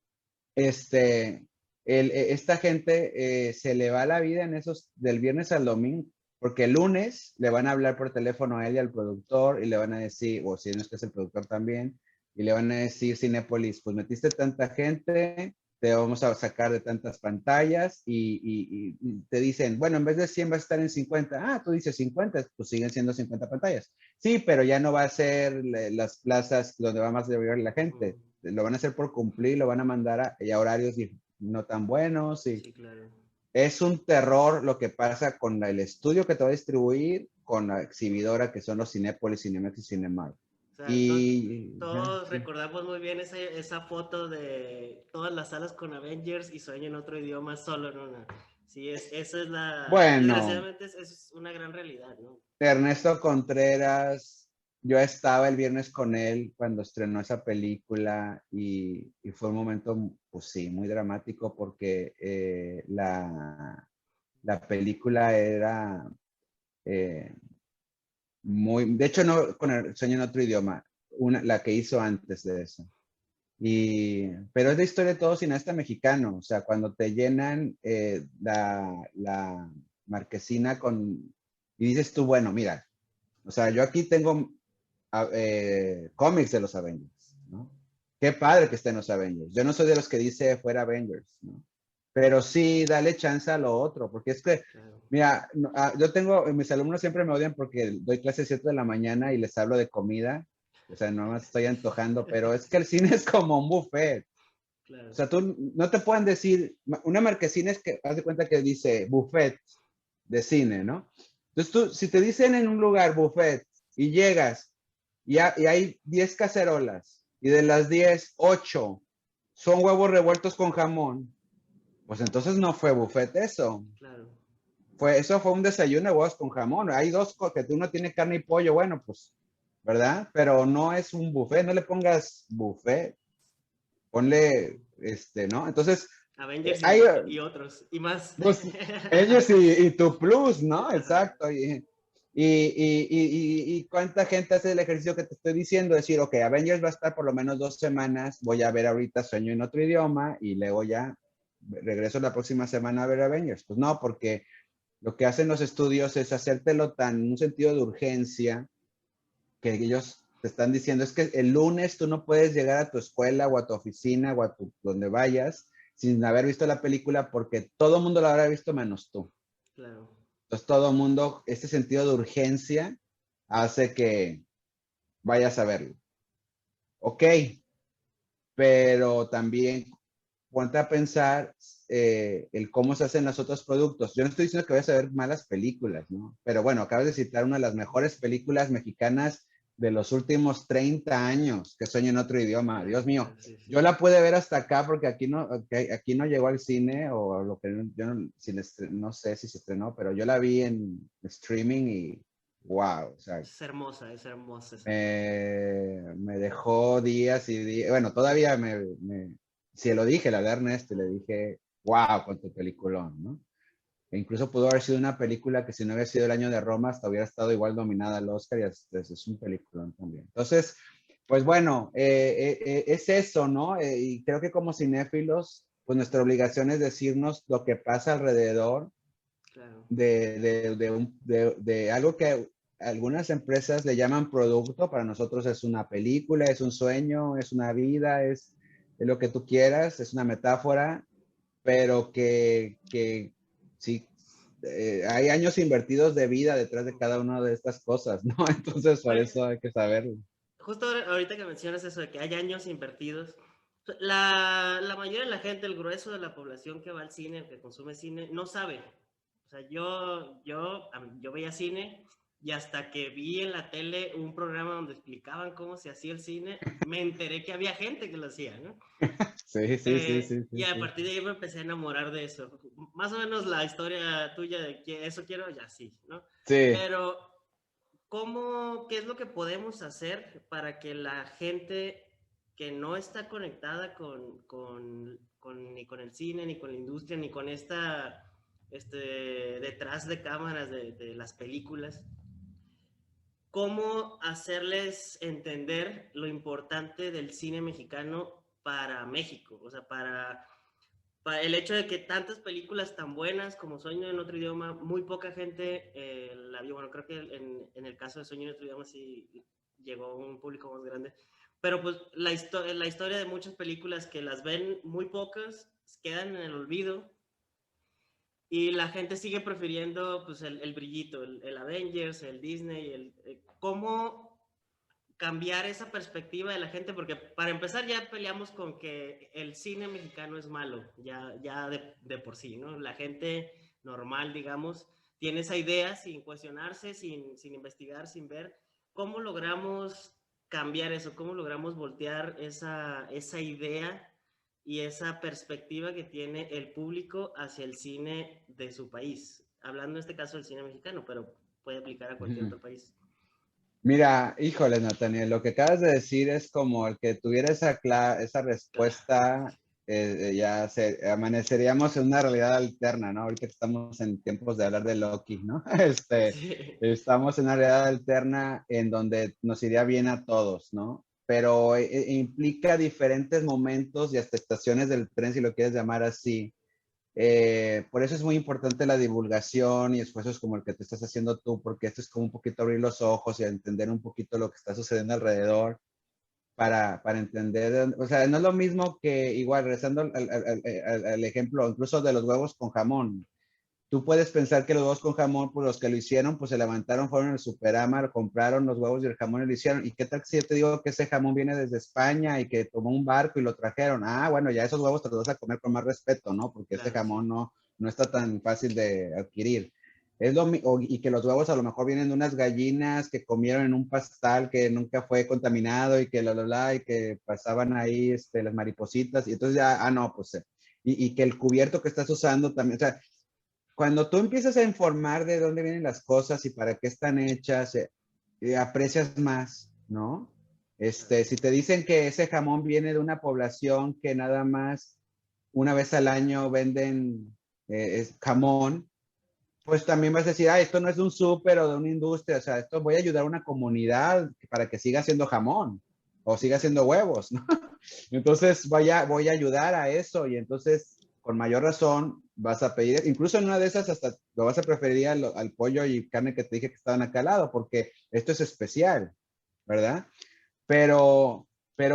este, esta gente se le va la vida en esos, del viernes al domingo, porque el lunes le van a hablar por teléfono a él y al productor y le van a decir, o si no es que es el productor también, y le van a decir, Cinépolis, pues metiste tanta gente, te vamos a sacar de tantas pantallas y te dicen, bueno, en vez de 100 vas a estar en 50. Ah, tú dices 50, pues siguen siendo 50 pantallas. Sí, pero ya no va a ser las plazas donde va más de ver la gente. Lo van a hacer por cumplir, lo van a mandar a horarios no tan buenos. Y Sí, claro. es un terror lo que pasa con el estudio que te va a distribuir, con la exhibidora que son los Cinépolis, Cinemex y Cinemark. O sea, Y todos sí. recordamos muy bien esa foto de todas las salas con Avengers y Sueño en otro idioma solo en una. Sí, esa es Bueno, desgraciadamente es una gran realidad, ¿no? Ernesto Contreras, yo estaba el viernes con él cuando estrenó esa película y fue un momento, pues sí, muy dramático porque la película era eh, muy, de hecho no con el sueño en otro idioma, la que hizo antes de eso. Pero es la historia de todo cineasta mexicano, o sea, cuando te llenan la marquesina y dices tú, bueno, mira, o sea, yo aquí tengo cómics de los Avengers, ¿no? Qué padre que estén los Avengers. Yo no soy de los que dice fuera Avengers, ¿no? Pero sí, dale chance a lo otro, porque es que, Claro. mira, yo tengo, mis alumnos siempre me odian porque doy clases 7 de la mañana y les hablo de comida, o sea, no más estoy antojando, pero es que el cine es como un buffet. O Claro. sea, tú no te pueden decir, una marquesina es que, haz de cuenta que dice buffet de cine, ¿no? Entonces tú, si te dicen en un lugar buffet y llegas y hay 10 cacerolas y de las 10, 8 son huevos revueltos con jamón, pues entonces no fue buffet eso. Claro. Eso fue un desayuno de huevos con jamón. Hay dos que uno tiene carne y pollo, bueno, pues, ¿verdad? Pero no es un buffet, no le pongas buffet, ponle, ¿no? Entonces, Avengers hay, y otros, y más. pues, ellos y tu plus, ¿no? Exacto. Y cuánta gente hace el ejercicio que te estoy diciendo, decir, ok, Avengers va a estar por lo menos 2 semanas, voy a ver ahorita Sueño en otro idioma y luego ya regreso la próxima semana a ver Avengers. Pues no, porque lo que hacen los estudios es hacértelo tan un sentido de urgencia que ellos te están diciendo, es que el lunes tú no puedes llegar a tu escuela o a tu oficina o a donde vayas sin haber visto la película porque todo el mundo la habrá visto menos tú. Claro. Entonces todo el mundo, este sentido de urgencia hace que vayas a verlo. Ok, pero también ponte a pensar el cómo se hacen los otros productos. Yo no estoy diciendo que vayas a ver malas películas, ¿no? Pero bueno, acabas de citar una de las mejores películas mexicanas de los últimos 30 años, que Sueño en otro idioma. Claro, Dios mío, claro, sí, sí. yo la pude ver hasta acá porque aquí no llegó al cine o lo que yo no, no sé si se estrenó, pero yo la vi en streaming y wow, o sea, Es hermosa esa película. me dejó días y días, bueno, todavía si lo dije, la de Ernesto, le dije, wow, con tu peliculón, ¿no? E incluso pudo haber sido una película que si no hubiera sido el año de Roma, hasta hubiera estado igual nominada al Oscar y es un peliculón también. Entonces, pues bueno, es eso, ¿no? Y creo que como cinéfilos, pues nuestra obligación es decirnos lo que pasa alrededor Claro. de algo que algunas empresas le llaman producto, para nosotros es una película, es un sueño, es una vida, lo que tú quieras, es una metáfora, pero que sí, hay años invertidos de vida detrás de cada una de estas cosas, ¿no? Entonces, por Oye, eso hay que saberlo. justo ahorita que mencionas eso de que hay años invertidos, la mayoría de la gente, el grueso de la población que va al cine, que consume cine, no sabe. O sea, yo veía cine y hasta que vi en la tele un programa donde explicaban cómo se hacía el cine, me enteré que había gente que lo hacía, ¿no? Sí, sí, sí, sí, Y sí, a sí. partir de ahí me empecé a enamorar de eso. Más o menos la historia tuya de que eso quiero, ya sí, ¿no? Sí. Pero qué es lo que podemos hacer para que la gente que no está conectada ni con el cine, ni con la industria, ni con detrás de cámaras de las películas, cómo hacerles entender lo importante del cine mexicano para México? O sea, para el hecho de que tantas películas tan buenas como Sueño en otro idioma, muy poca gente la vio. Bueno, creo que en el caso de Sueño en otro idioma sí llegó a un público más grande. Pero pues la historia de muchas películas que las ven muy pocas, quedan en el olvido y la gente sigue prefiriendo pues el brillito, el Avengers, el Disney, cómo cambiar esa perspectiva de la gente, porque para empezar ya peleamos con que el cine mexicano es malo, ya de por sí, ¿no? La gente normal, digamos, tiene esa idea sin cuestionarse, sin investigar, sin ver. ¿Cómo logramos cambiar eso? ¿Cómo logramos voltear esa idea y esa perspectiva que tiene el público hacia el cine de su país? Hablando en este caso del cine mexicano, pero puede aplicar a cualquier Ujú. otro país. Mira, híjole, Nathaniel, lo que acabas de decir es como el que tuviera esa respuesta, ya amaneceríamos en una realidad alterna, ¿no? Ahorita que estamos en tiempos de hablar de Loki, ¿no? Sí. Estamos en una realidad alterna en donde nos iría bien a todos, ¿no? Pero implica diferentes momentos y hasta estaciones del tren, si lo quieres llamar así. Por eso es muy importante la divulgación y esfuerzos como el que te estás haciendo tú, porque esto es como un poquito abrir los ojos y entender un poquito lo que está sucediendo alrededor para entender, o sea, no es lo mismo que igual, regresando al ejemplo, incluso de los huevos con jamón. Tú puedes pensar que los huevos con jamón, pues los que lo hicieron, pues se levantaron, fueron al Superama, lo compraron los huevos y el jamón y lo hicieron. ¿Y qué tal si yo te digo que ese jamón viene desde España y que tomó un barco y lo trajeron? Ah, bueno, ya esos huevos te los vas a comer con más respeto, ¿no? Porque este Claro, sí. jamón no está tan fácil de adquirir. Y que los huevos a lo mejor vienen de unas gallinas que comieron en un pastal que nunca fue contaminado y que y que pasaban ahí las maripositas. Y entonces ya, no, pues, y que el cubierto que estás usando también, o sea, cuando tú empiezas a informar de dónde vienen las cosas y para qué están hechas, aprecias más, ¿no? Si te dicen que ese jamón viene de una población que nada más una vez al año venden jamón, pues también vas a decir, esto no es de un súper o de una industria, o sea, esto voy a ayudar a una comunidad para que siga haciendo jamón o siga haciendo huevos, ¿no? Entonces voy a ayudar a eso y entonces con mayor razón vas a pedir, incluso en una de esas hasta lo vas a preferir al pollo y carne que te dije que estaban acá al lado, porque esto es especial, ¿verdad? Pero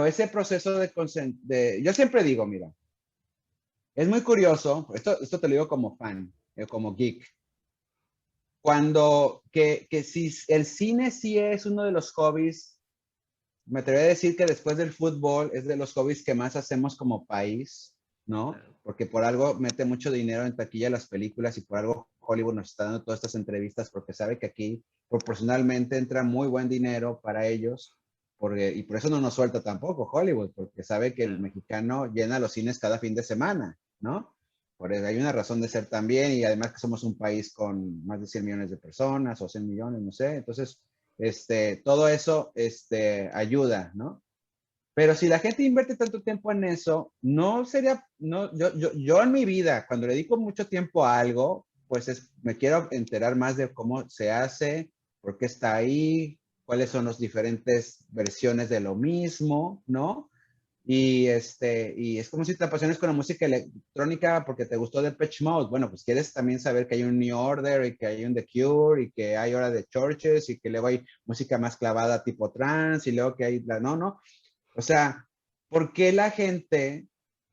ese proceso yo siempre digo, mira, es muy curioso, esto te lo digo como fan, como geek, que si el cine sí es uno de los hobbies, me atrevería a decir que después del fútbol es de los hobbies que más hacemos como país, ¿no? Claro. Porque por algo mete mucho dinero en taquilla las películas y por algo Hollywood nos está dando todas estas entrevistas porque sabe que aquí proporcionalmente entra muy buen dinero para ellos y por eso no nos suelta tampoco Hollywood, porque sabe que el Claro. mexicano llena los cines cada fin de semana, ¿no? Por eso hay una razón de ser también y además que somos un país con más de 100 millones de personas o 100 millones, no sé, entonces todo eso ayuda, ¿no? Pero si la gente invierte tanto tiempo en eso, no sería, no, yo en mi vida, cuando le dedico mucho tiempo a algo, pues me quiero enterar más de cómo se hace, por qué está ahí, cuáles son las diferentes versiones de lo mismo, ¿no? Y es como si te apasiones con la música electrónica porque te gustó Depeche Mode. Bueno, pues quieres también saber que hay un New Order y que hay un The Cure y que hay hora de Churches y que luego hay música más clavada tipo trance y luego que hay no. O sea, ¿por qué la gente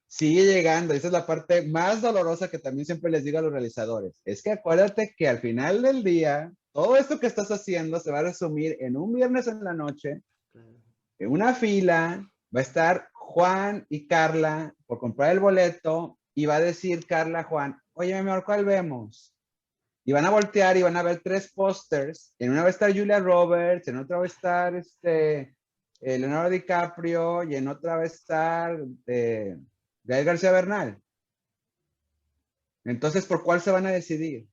sigue llegando? Esa es la parte más dolorosa que también siempre les digo a los realizadores. Es que acuérdate que al final del día, todo esto que estás haciendo se va a resumir en un viernes en la noche, en una fila, va a estar Juan y Carla por comprar el boleto y va a decir Carla a Juan, oye, mi amor, ¿cuál vemos? Y van a voltear y van a ver 3 pósters. En una va a estar Julia Roberts, en otra va a estar Leonardo DiCaprio y en otra va a estar Gael García Bernal. Entonces, ¿por cuál se van a decidir?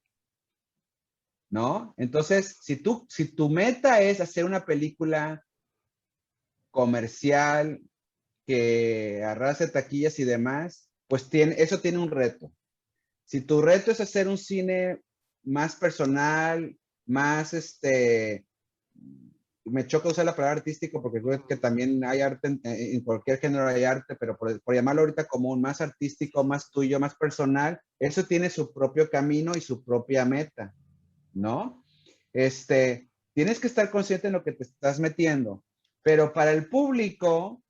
¿No? Entonces, si tu meta es hacer una película comercial que arrase taquillas y demás, pues eso tiene un reto. Si tu reto es hacer un cine más personal, más me choca usar la palabra artístico porque creo que también hay arte, en cualquier género hay arte, pero por llamarlo ahorita como un más artístico, más tuyo, más personal, eso tiene su propio camino y su propia meta, ¿no? Tienes que estar consciente en lo que te estás metiendo, pero para el público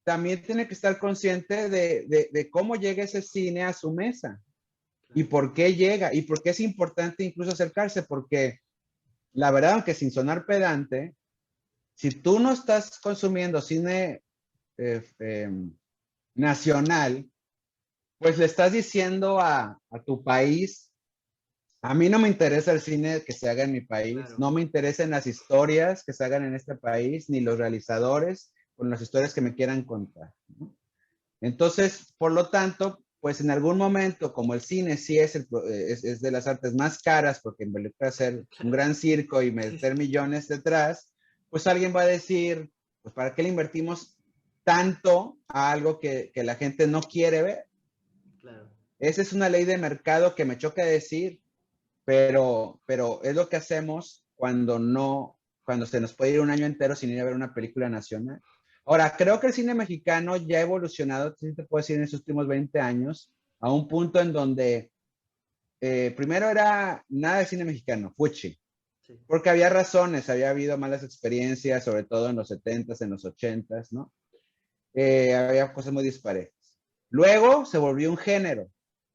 también tiene que estar consciente de cómo llega ese cine a su mesa y por qué llega y por qué es importante incluso acercarse, porque la verdad, aunque sin sonar pedante, si tú no estás consumiendo cine nacional, pues le estás diciendo a tu país, a mí no me interesa el cine que se haga en mi país, Claro. no me interesan las historias que se hagan en este país, ni los realizadores con las historias que me quieran contar, ¿no? Entonces, por lo tanto, pues en algún momento, como el cine sí es de las artes más caras, porque involucra hacer un gran circo y meter millones detrás, pues alguien va a decir, pues ¿para qué le invertimos tanto a algo que la gente no quiere ver? Claro. Esa es una ley de mercado que me choca decir, pero es lo que hacemos cuando se nos puede ir un año entero sin ir a ver una película nacional. Ahora, creo que el cine mexicano ya ha evolucionado, sí te puedo decir, en estos últimos 20 años, a un punto en donde primero era nada de cine mexicano, fuchi, Sí. porque había razones, había habido malas experiencias, sobre todo en los 70s, en los 80s, ¿no? Había cosas muy disparejas. Luego se volvió un género.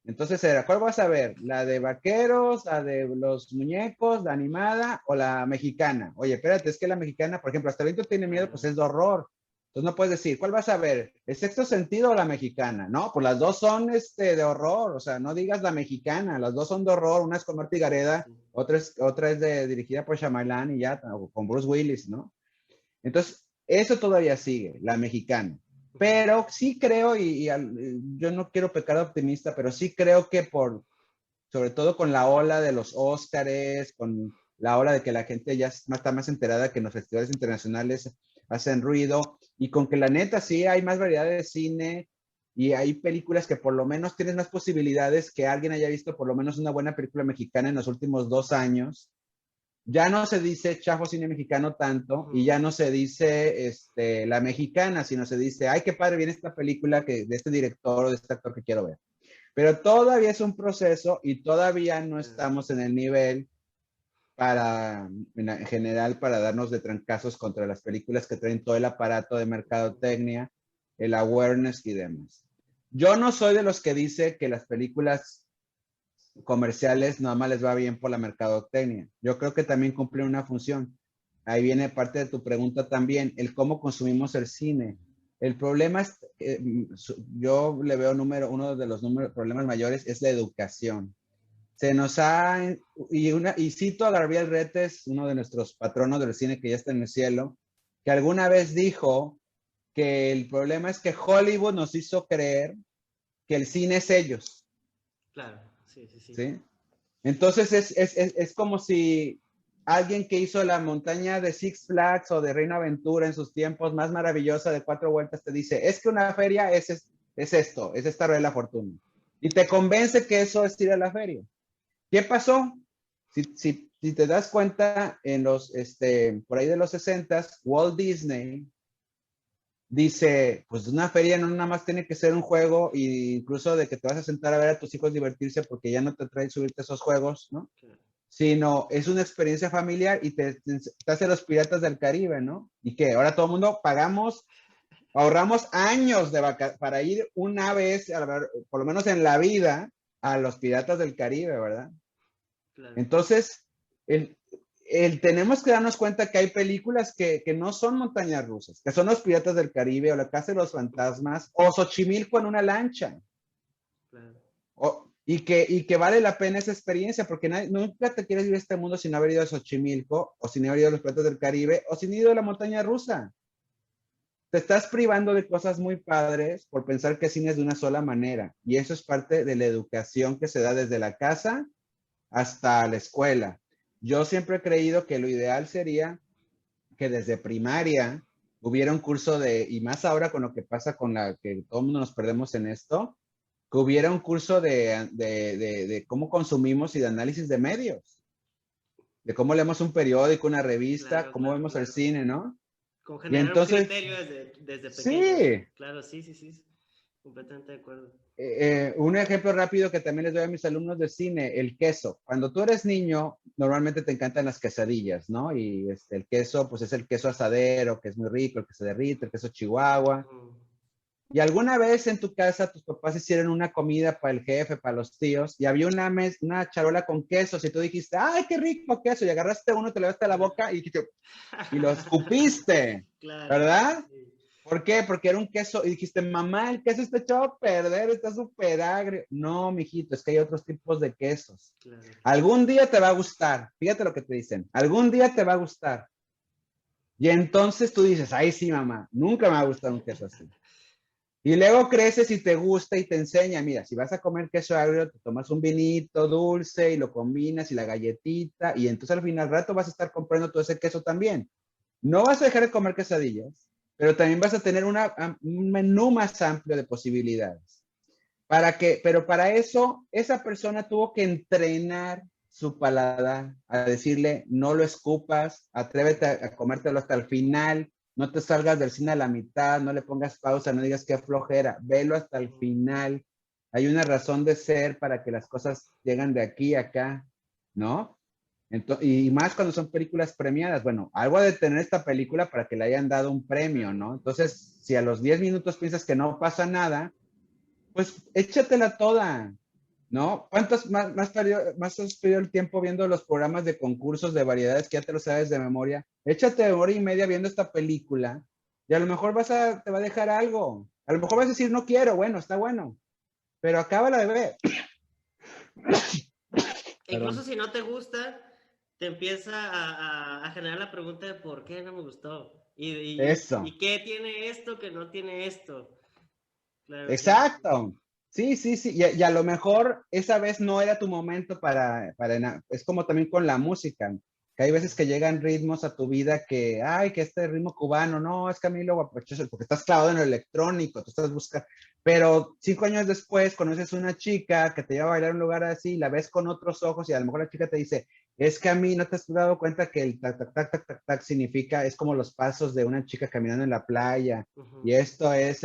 Entonces era, ¿cuál vas a ver? ¿La de vaqueros, la de los muñecos, la animada o la mexicana? Oye, espérate, es que la mexicana, por ejemplo, Hasta el viento tiene miedo, pues es de horror. Entonces no puedes decir, ¿cuál vas a ver? ¿El sexto sentido o la mexicana? No, pues las dos son de horror, o sea, no digas la mexicana, las dos son de horror, una es con Marta Gareda, Sí. otra es dirigida por Shyamalan y ya, o con Bruce Willis, ¿no? Entonces, eso todavía sigue, la mexicana. Pero sí creo, yo no quiero pecar de optimista, pero sí creo que sobre todo con la ola de los Óscares, con la ola de que la gente ya está más enterada que en los festivales internacionales hacen ruido, y con que la neta sí hay más variedad de cine y hay películas que por lo menos tienes más posibilidades que alguien haya visto por lo menos una buena película mexicana en los últimos 2 años. Ya no se dice chafo cine mexicano tanto y ya no se dice la mexicana, sino se dice, ay, qué padre viene esta película de este director o de este actor que quiero ver. Pero todavía es un proceso y todavía no estamos en el nivel en general, para darnos de trancazos contra las películas que traen todo el aparato de mercadotecnia, el awareness y demás. Yo no soy de los que dice que las películas comerciales nada más les va bien por la mercadotecnia. Yo creo que también cumplen una función. Ahí viene parte de tu pregunta también, el cómo consumimos el cine. El problema es, yo le veo uno de los problemas mayores es la educación. Se nos ha, y cito a Gabriel Retes, uno de nuestros patronos del cine que ya está en el cielo, que alguna vez dijo que el problema es que Hollywood nos hizo creer que el cine es ellos. Claro, sí, sí, sí. ¿Sí? Entonces es como si alguien que hizo la montaña de Six Flags o de Reino Aventura en sus tiempos más maravillosa de 4 vueltas te dice, es que una feria es esto, es esta rueda de la fortuna. Y te convence que eso es ir a la feria. ¿Qué pasó? Si te das cuenta, por ahí de los 60s, Walt Disney dice, pues una feria no nada más tiene que ser un juego, e incluso de que te vas a sentar a ver a tus hijos divertirse porque ya no te traen subirte a esos juegos, ¿no? Claro. Sino es una experiencia familiar y te hace los Piratas del Caribe, ¿no? ¿Y qué? Ahora todo el mundo pagamos ahorramos años para ir una vez, por lo menos en la vida, a los Piratas del Caribe, ¿verdad? Claro. Entonces, tenemos que darnos cuenta que hay películas que no son montañas rusas, que son los Piratas del Caribe o La Casa de los Fantasmas o Xochimilco en una lancha. Claro. Y que vale la pena esa experiencia, porque nunca te quieres ir a este mundo sin haber ido a Xochimilco o sin haber ido a los Piratas del Caribe o sin haber ido a la montaña rusa. Te estás privando de cosas muy padres por pensar que cine es de una sola manera. Y eso es parte de la educación que se da desde la casa hasta la escuela. Yo siempre he creído que lo ideal sería que desde primaria hubiera un curso y más ahora con lo que pasa que todo el mundo nos perdemos en esto, que hubiera un curso de cómo consumimos y de análisis de medios, de cómo leemos un periódico, una revista, cómo vemos el cine, ¿no? Con Y generar entonces, un criterio desde pequeños. sí. Claro, sí. Completamente de acuerdo. Un ejemplo rápido que también les doy a mis alumnos de cine, el queso. Cuando tú eres niño, normalmente te encantan las quesadillas, ¿no? Y el queso, pues es el queso asadero, que es muy rico, el que se derrite, el queso chihuahua. Y alguna vez en tu casa tus papás hicieron una comida para el jefe, para los tíos, y había una charola con quesos, y tú dijiste, ¡ay, qué rico queso! Y agarraste uno, te lo llevaste a la boca y lo escupiste, Claro, ¿verdad? sí. ¿Por qué? Porque era un queso y dijiste, mamá, el queso está echado a perder, está súper agrio. No, mijito, es que hay otros tipos de quesos. Claro. Algún día te va a gustar. Fíjate lo que te dicen. Algún día te va a gustar. Y entonces tú dices, ay, sí, mamá, nunca me va a gustar un queso así. Y luego creces y te gusta y te enseña, mira, si vas a comer queso agrio, te tomas un vinito dulce y lo combinas y la galletita, y entonces al final rato vas a estar comprando todo ese queso también. No vas a dejar de comer quesadillas, pero también vas a tener un menú más amplio de posibilidades. Pero para eso, esa persona tuvo que entrenar su paladar, a decirle, no lo escupas, atrévete a comértelo hasta el final, no te salgas del cine a la mitad, no le pongas pausa, no digas qué flojera, velo hasta el final. Hay una razón de ser para que las cosas llegan de aquí a acá, ¿no? Y más cuando son películas premiadas. Bueno, algo ha de tener esta película para que le hayan dado un premio, ¿no? Entonces, si a los 10 minutos piensas que no pasa nada, pues échatela toda, ¿no? ¿Cuántos más has perdido el tiempo viendo los programas de concursos de variedades que ya te lo sabes de memoria? Échate hora y media viendo esta película y a lo mejor te va a dejar algo. A lo mejor vas a decir, no quiero, bueno, está bueno, pero acábala de ver. Incluso si no te gusta, te empieza a generar la pregunta de por qué no me gustó. Eso. ¿Y qué tiene esto que no tiene esto? Claro, Exacto. Sí. Y a lo mejor esa vez no era tu momento es como también con la música, que hay veces que llegan ritmos a tu vida que, ay, que este ritmo cubano, no, es que a mí lo guapachoso, porque estás clavado en lo electrónico, tú estás buscando, pero 5 años después conoces una chica que te lleva a bailar en un lugar así, la ves con otros ojos y a lo mejor la chica te dice, es que a mí no te has dado cuenta que el tac, tac, tac, tac, tac, tac significa, es como los pasos de una chica caminando en la playa. Y esto es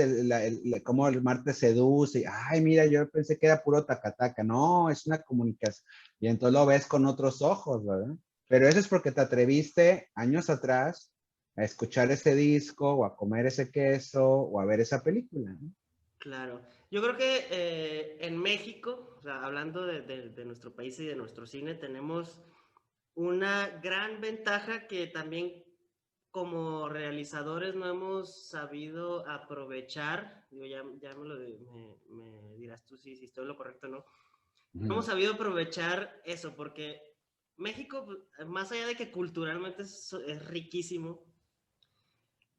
cómo el mar te seduce. Ay, mira, yo pensé que era puro tacataca. No, es una comunicación. Y entonces lo ves con otros ojos, ¿verdad? Pero eso es porque te atreviste años atrás a escuchar ese disco o a comer ese queso o a ver esa película, ¿no? Claro. Yo creo que en México, o sea, hablando de nuestro país y de nuestro cine, tenemos una gran ventaja que también como realizadores no hemos sabido aprovechar. Digo, ya me dirás tú si estoy en lo correcto o no. No hemos sabido aprovechar eso, porque México, más allá de que culturalmente es riquísimo,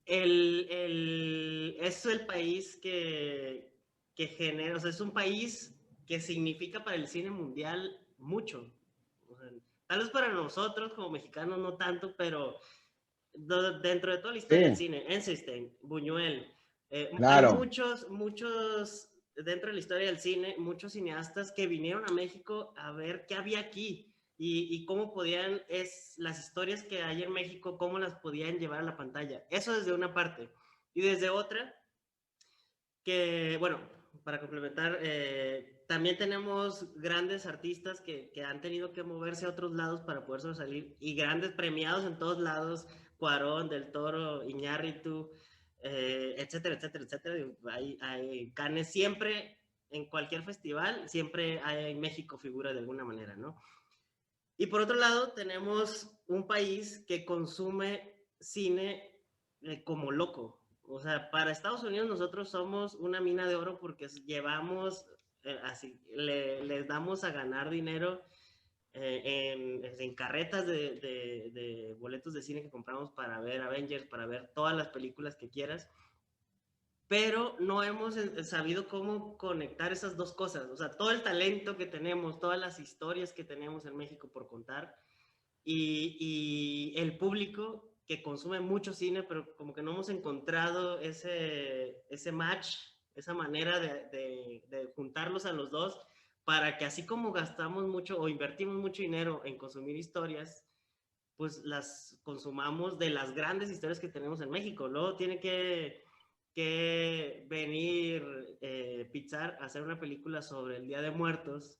es el país que genera, o sea, es un país que significa para el cine mundial mucho. O sea, tal vez para nosotros como mexicanos no tanto, pero dentro de toda la historia del Sí, cine, Eisenstein, Buñuel, hay claro. muchos, dentro de la historia del cine, muchos cineastas que vinieron a México a ver qué había aquí y cómo podían, las historias que hay en México, cómo las podían llevar a la pantalla. Eso desde una parte. Y desde otra, que, bueno, para complementar, también tenemos grandes artistas que han tenido que moverse a otros lados para poder salir y grandes premiados en todos lados, Cuarón, Del Toro, Iñárritu, etcétera, etcétera, etcétera. Hay Cannes siempre, en cualquier festival, siempre hay México figura de alguna manera, ¿no? Y por otro lado, tenemos un país que consume cine como loco. O sea, para Estados Unidos nosotros somos una mina de oro porque llevamos, así, les damos a ganar dinero en carretas de boletos de cine que compramos para ver Avengers, para ver todas las películas que quieras, pero no hemos sabido cómo conectar esas dos cosas. O sea, todo el talento que tenemos, todas las historias que tenemos en México por contar, y el público que consume mucho cine, pero como que no hemos encontrado ese match, esa manera de juntarlos a los dos, para que así como gastamos mucho o invertimos mucho dinero en consumir historias, pues las consumamos de las grandes historias que tenemos en México. Luego tiene que venir Pixar a hacer una película sobre el Día de Muertos,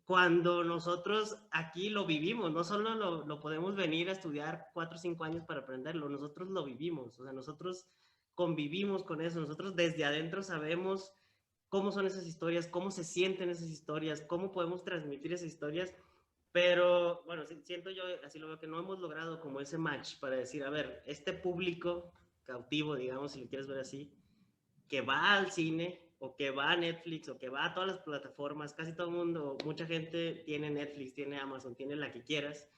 cuando nosotros aquí lo vivimos. No solo lo podemos venir a estudiar 4 o 5 años para aprenderlo, nosotros lo vivimos. O sea, nosotros convivimos con eso, nosotros desde adentro sabemos cómo son esas historias, cómo se sienten esas historias, cómo podemos transmitir esas historias. Pero bueno, siento yo, así lo veo, que no hemos logrado como ese match para decir, a ver, este público cautivo, digamos, si lo quieres ver así, que va al cine o que va a Netflix o que va a todas las plataformas, casi todo el mundo, mucha gente tiene Netflix, tiene Amazon, tiene la que quieras,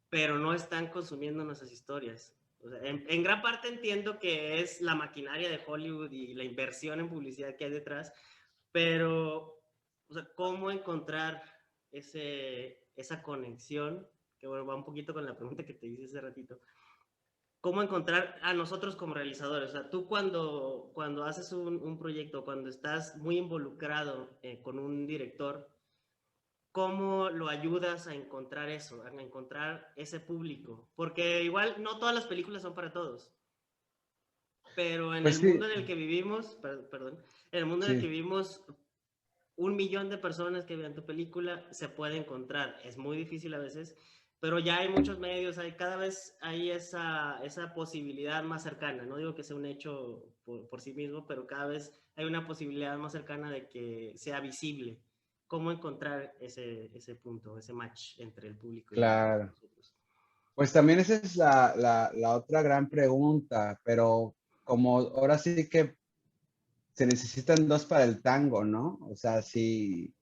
pero no están consumiendo nuestras historias. O sea, en gran parte entiendo que es la maquinaria de Hollywood y la inversión en publicidad que hay detrás, pero, o sea, ¿cómo encontrar esa conexión? Que bueno, va un poquito con la pregunta que te hice hace ratito. ¿Cómo encontrar a nosotros como realizadores? O sea, tú cuando haces un proyecto, cuando estás muy involucrado con un director, ¿cómo lo ayudas a encontrar eso, a encontrar ese público? Porque igual no todas las películas son para todos, pero en Pues el sí, mundo en el que vivimos, perdón, en el mundo en el que sí. vivimos, 1 millón de personas que vean tu película se puede encontrar. Es muy difícil a veces, pero ya hay muchos medios, cada vez hay esa posibilidad más cercana. No digo que sea un hecho por sí mismo, pero cada vez hay una posibilidad más cercana de que sea visible. ¿Cómo encontrar ese punto, ese match entre el público y Claro. nosotros? Pues también esa es la otra gran pregunta, pero como ahora sí que se necesitan dos para el tango, ¿no? O sea, si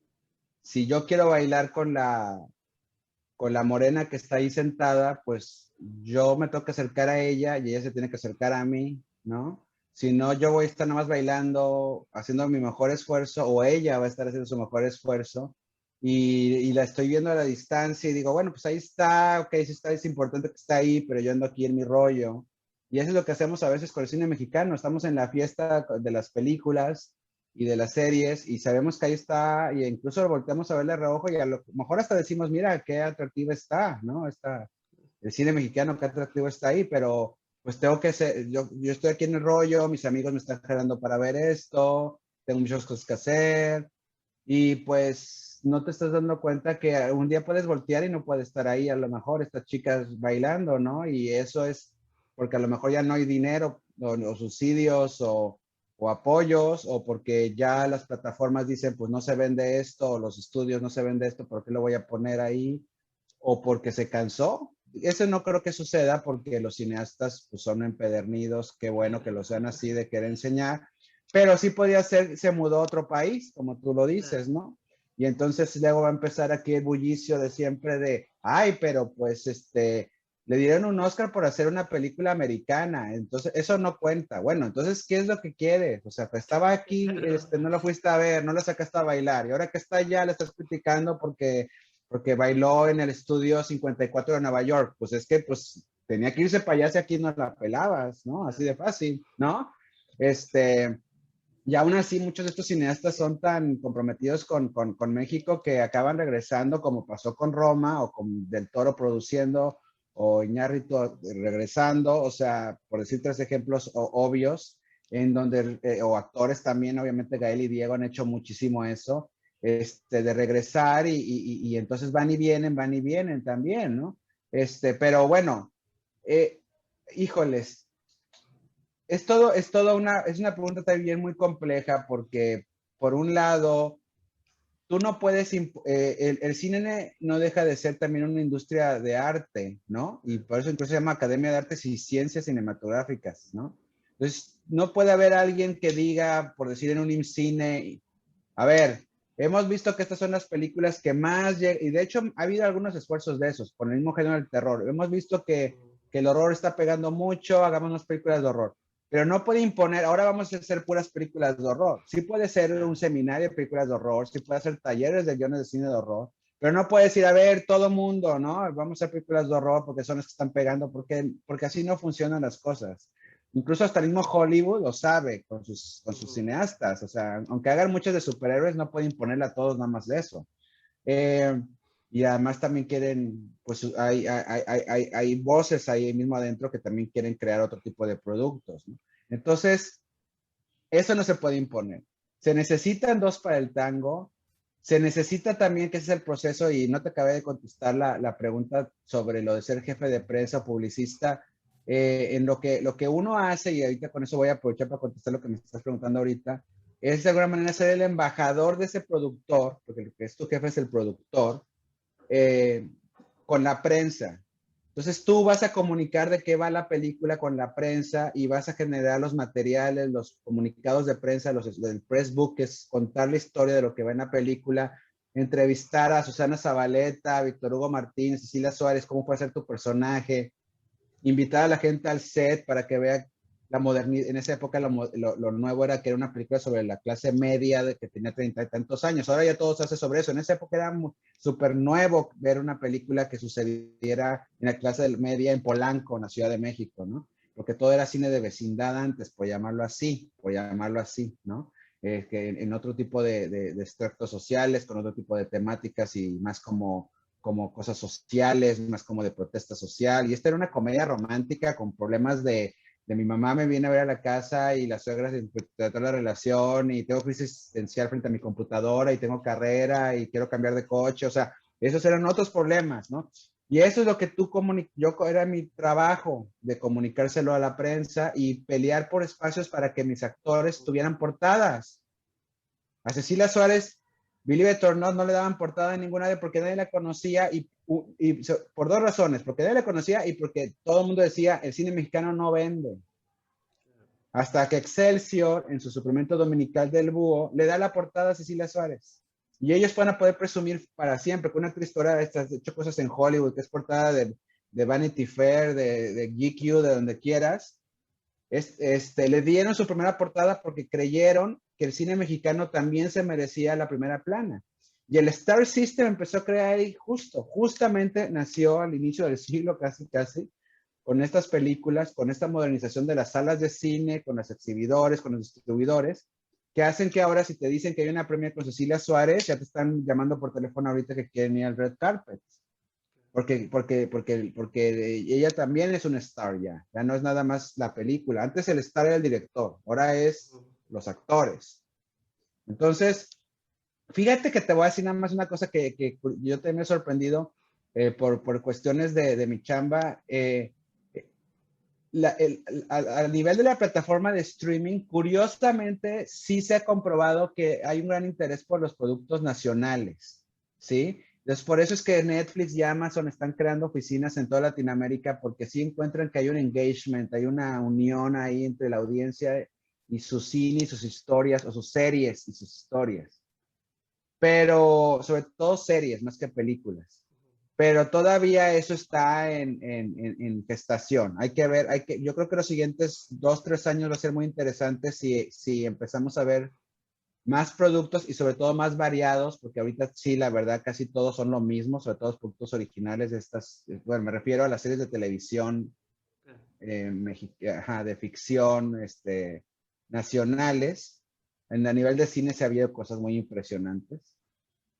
yo quiero bailar con la morena que está ahí sentada, pues yo me tengo que acercar a ella y ella se tiene que acercar a mí, ¿no? Si no, yo voy a estar nada más bailando, haciendo mi mejor esfuerzo, o ella va a estar haciendo su mejor esfuerzo, y la estoy viendo a la distancia y digo, bueno, pues ahí está, ok, sí está, es importante que está ahí, pero yo ando aquí en mi rollo. Y eso es lo que hacemos a veces con el cine mexicano, estamos en la fiesta de las películas y de las series y sabemos que ahí está, y incluso lo volteamos a verle a reojo y a lo mejor hasta decimos, mira, qué atractiva está, ¿no? Está, el cine mexicano, qué atractivo está ahí, pero pues tengo que ser, yo estoy aquí en el rollo, mis amigos me están jalando para ver esto, tengo muchas cosas que hacer, y pues no te estás dando cuenta que un día puedes voltear y no puede estar ahí, a lo mejor estas chicas bailando, ¿no? Y eso es porque a lo mejor ya no hay dinero o subsidios o apoyos, o porque ya las plataformas dicen, pues no se vende esto, o los estudios no se vende esto, ¿por qué lo voy a poner ahí? O porque se cansó. Eso no creo que suceda porque los cineastas pues, son empedernidos, qué bueno que lo sean así de querer enseñar, pero sí podía ser, se mudó a otro país, como tú lo dices, Claro. ¿no? Y entonces luego va a empezar aquí el bullicio de siempre de, ay, pero pues le dieron un Oscar por hacer una película americana, entonces eso no cuenta. Bueno, entonces, ¿qué es lo que quieres? O sea, pues estaba aquí, Claro. no lo fuiste a ver, no lo sacaste a bailar, y ahora que está allá le estás criticando porque bailó en el estudio 54 de Nueva York. Pues es que pues tenía que irse para allá si aquí no la pelabas, ¿no? Así de fácil, ¿no? Este, y aún así muchos de estos cineastas son tan comprometidos con México que acaban regresando, como pasó con Roma o con Del Toro produciendo o Iñárritu regresando, o sea, por decir 3 ejemplos obvios, en donde, o actores también, obviamente Gael y Diego han hecho muchísimo eso, de regresar y entonces van y vienen también, ¿no? Pero bueno, híjoles, es una pregunta también muy compleja porque, por un lado, tú no puedes, el cine no deja de ser también una industria de arte, ¿no? Y por eso incluso se llama Academia de Artes y Ciencias Cinematográficas, ¿no? Entonces, no puede haber alguien que diga, por decir en un IMCINE, a ver, hemos visto que estas son las películas que más, y de hecho ha habido algunos esfuerzos de esos, con el mismo género del terror. Hemos visto que el horror está pegando mucho, hagamos unas películas de horror. Pero no puede imponer, ahora vamos a hacer puras películas de horror. Sí puede ser un seminario de películas de horror, sí puede hacer talleres de guiones de cine de horror, pero no puede decir, a ver, todo mundo, ¿no? Vamos a hacer películas de horror porque son las que están pegando, porque así no funcionan las cosas. Incluso hasta el mismo Hollywood lo sabe con sus cineastas. O sea, aunque hagan muchos de superhéroes, no pueden imponerle a todos nada más de eso. Y además también quieren, pues hay voces ahí mismo adentro que también quieren crear otro tipo de productos, ¿no? Entonces, eso no se puede imponer. Se necesitan dos para el tango. Se necesita también, que ese es el proceso, y no te acabé de contestar la pregunta sobre lo de ser jefe de prensa o publicista. En lo que uno hace, y ahorita con eso voy a aprovechar para contestar lo que me estás preguntando ahorita, es de alguna manera ser el embajador de ese productor, porque el que es tu jefe es el productor, eh, con la prensa. Entonces tú vas a comunicar de qué va la película con la prensa y vas a generar los materiales, los comunicados de prensa, del press book, que es contar la historia de lo que va en la película, entrevistar a Susana Zabaleta, a Víctor Hugo Martínez, Cecilia Suárez, cómo puede ser tu personaje, invitar a la gente al set para que vea la modernidad. En esa época lo nuevo era que era una película sobre la clase media que tenía 30 y tantos años. Ahora ya todo se hace sobre eso. En esa época era súper nuevo ver una película que sucediera en la clase media en Polanco, en la Ciudad de México, ¿no? Porque todo era cine de vecindad antes, por llamarlo así, ¿no? Que en otro tipo de extractos sociales, con otro tipo de temáticas y más como cosas sociales, más como de protesta social. Y esta era una comedia romántica con problemas de mi mamá me viene a ver a la casa y la suegra se trató la relación y tengo crisis existencial frente a mi computadora y tengo carrera y quiero cambiar de coche. O sea, esos eran otros problemas, ¿no? Y eso es lo que yo era mi trabajo de comunicárselo a la prensa y pelear por espacios para que mis actores tuvieran portadas. A Cecilia Suárez, Billy Betornot no le daban portada en ninguna de porque nadie la conocía por dos razones, porque nadie la conocía y porque todo el mundo decía el cine mexicano no vende. Hasta que Excelsior, en su suplemento dominical del Búho, le da la portada a Cecilia Suárez. Y ellos van a poder presumir para siempre que una actriz ha hecho cosas en Hollywood, que es portada de Vanity Fair, de GQ, de donde quieras. Le dieron su primera portada porque creyeron que el cine mexicano también se merecía la primera plana. Y el Star System empezó a crear ahí justamente nació al inicio del siglo, casi, con estas películas, con esta modernización de las salas de cine, con los exhibidores, con los distribuidores, que hacen que ahora si te dicen que hay una premia con Cecilia Suárez, ya te están llamando por teléfono ahorita que quieren ir al red carpet. Porque ella también es un star ya no es nada más la película. Antes el star era el director, ahora es los actores. Entonces, fíjate que te voy a decir nada más una cosa que yo también me he sorprendido por cuestiones de mi chamba. Al nivel de la plataforma de streaming, curiosamente, sí se ha comprobado que hay un gran interés por los productos nacionales, ¿sí? Entonces, por eso es que Netflix y Amazon están creando oficinas en toda Latinoamérica, porque sí encuentran que hay un engagement, hay una unión ahí entre la audiencia y su cine y sus historias, o sus series y sus historias. Pero sobre todo series, más que películas. Pero todavía eso está en gestación. Hay que ver, yo creo que los siguientes 2, 3 años va a ser muy interesante si empezamos a ver más productos y sobre todo más variados, porque ahorita sí, la verdad, casi todos son lo mismo, sobre todo los productos originales de estas, bueno, me refiero a las series de televisión de ficción, nacionales. A nivel de cine se ha habido cosas muy impresionantes.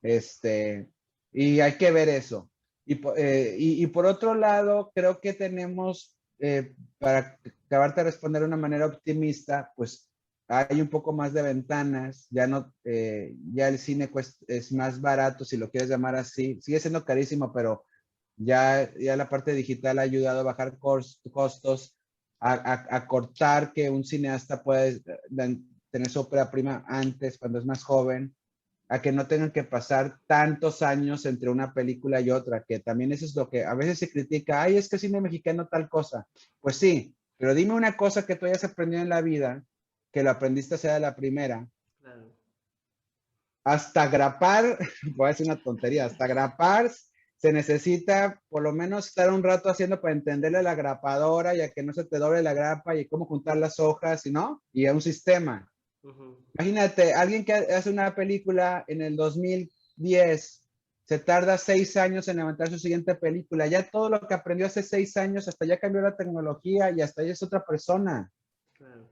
Y hay que ver eso. Y por otro lado, creo que tenemos, para acabarte de responder de una manera optimista, pues hay un poco más de ventanas, ya el cine es más barato, si lo quieres llamar así, sigue siendo carísimo, pero ya la parte digital ha ayudado a bajar costos. a cortar que un cineasta puede tener su ópera prima antes, cuando es más joven, a que no tengan que pasar tantos años entre una película y otra, que también eso es lo que a veces se critica, ay, es que cine mexicano tal cosa. Pues sí, pero dime una cosa que tú hayas aprendido en la vida, que lo aprendiste sea de la primera. Claro. Hasta grapar, voy a decir una tontería, hasta grapar se necesita por lo menos estar un rato haciendo para entenderle a la grapadora y a que no se te doble la grapa y cómo juntar las hojas, ¿no? Y a un sistema. Imagínate, alguien que hace una película en el 2010, se tarda 6 años en levantar su siguiente película. Ya todo lo que aprendió hace 6 años, hasta ya cambió la tecnología y hasta ya es otra persona. Claro.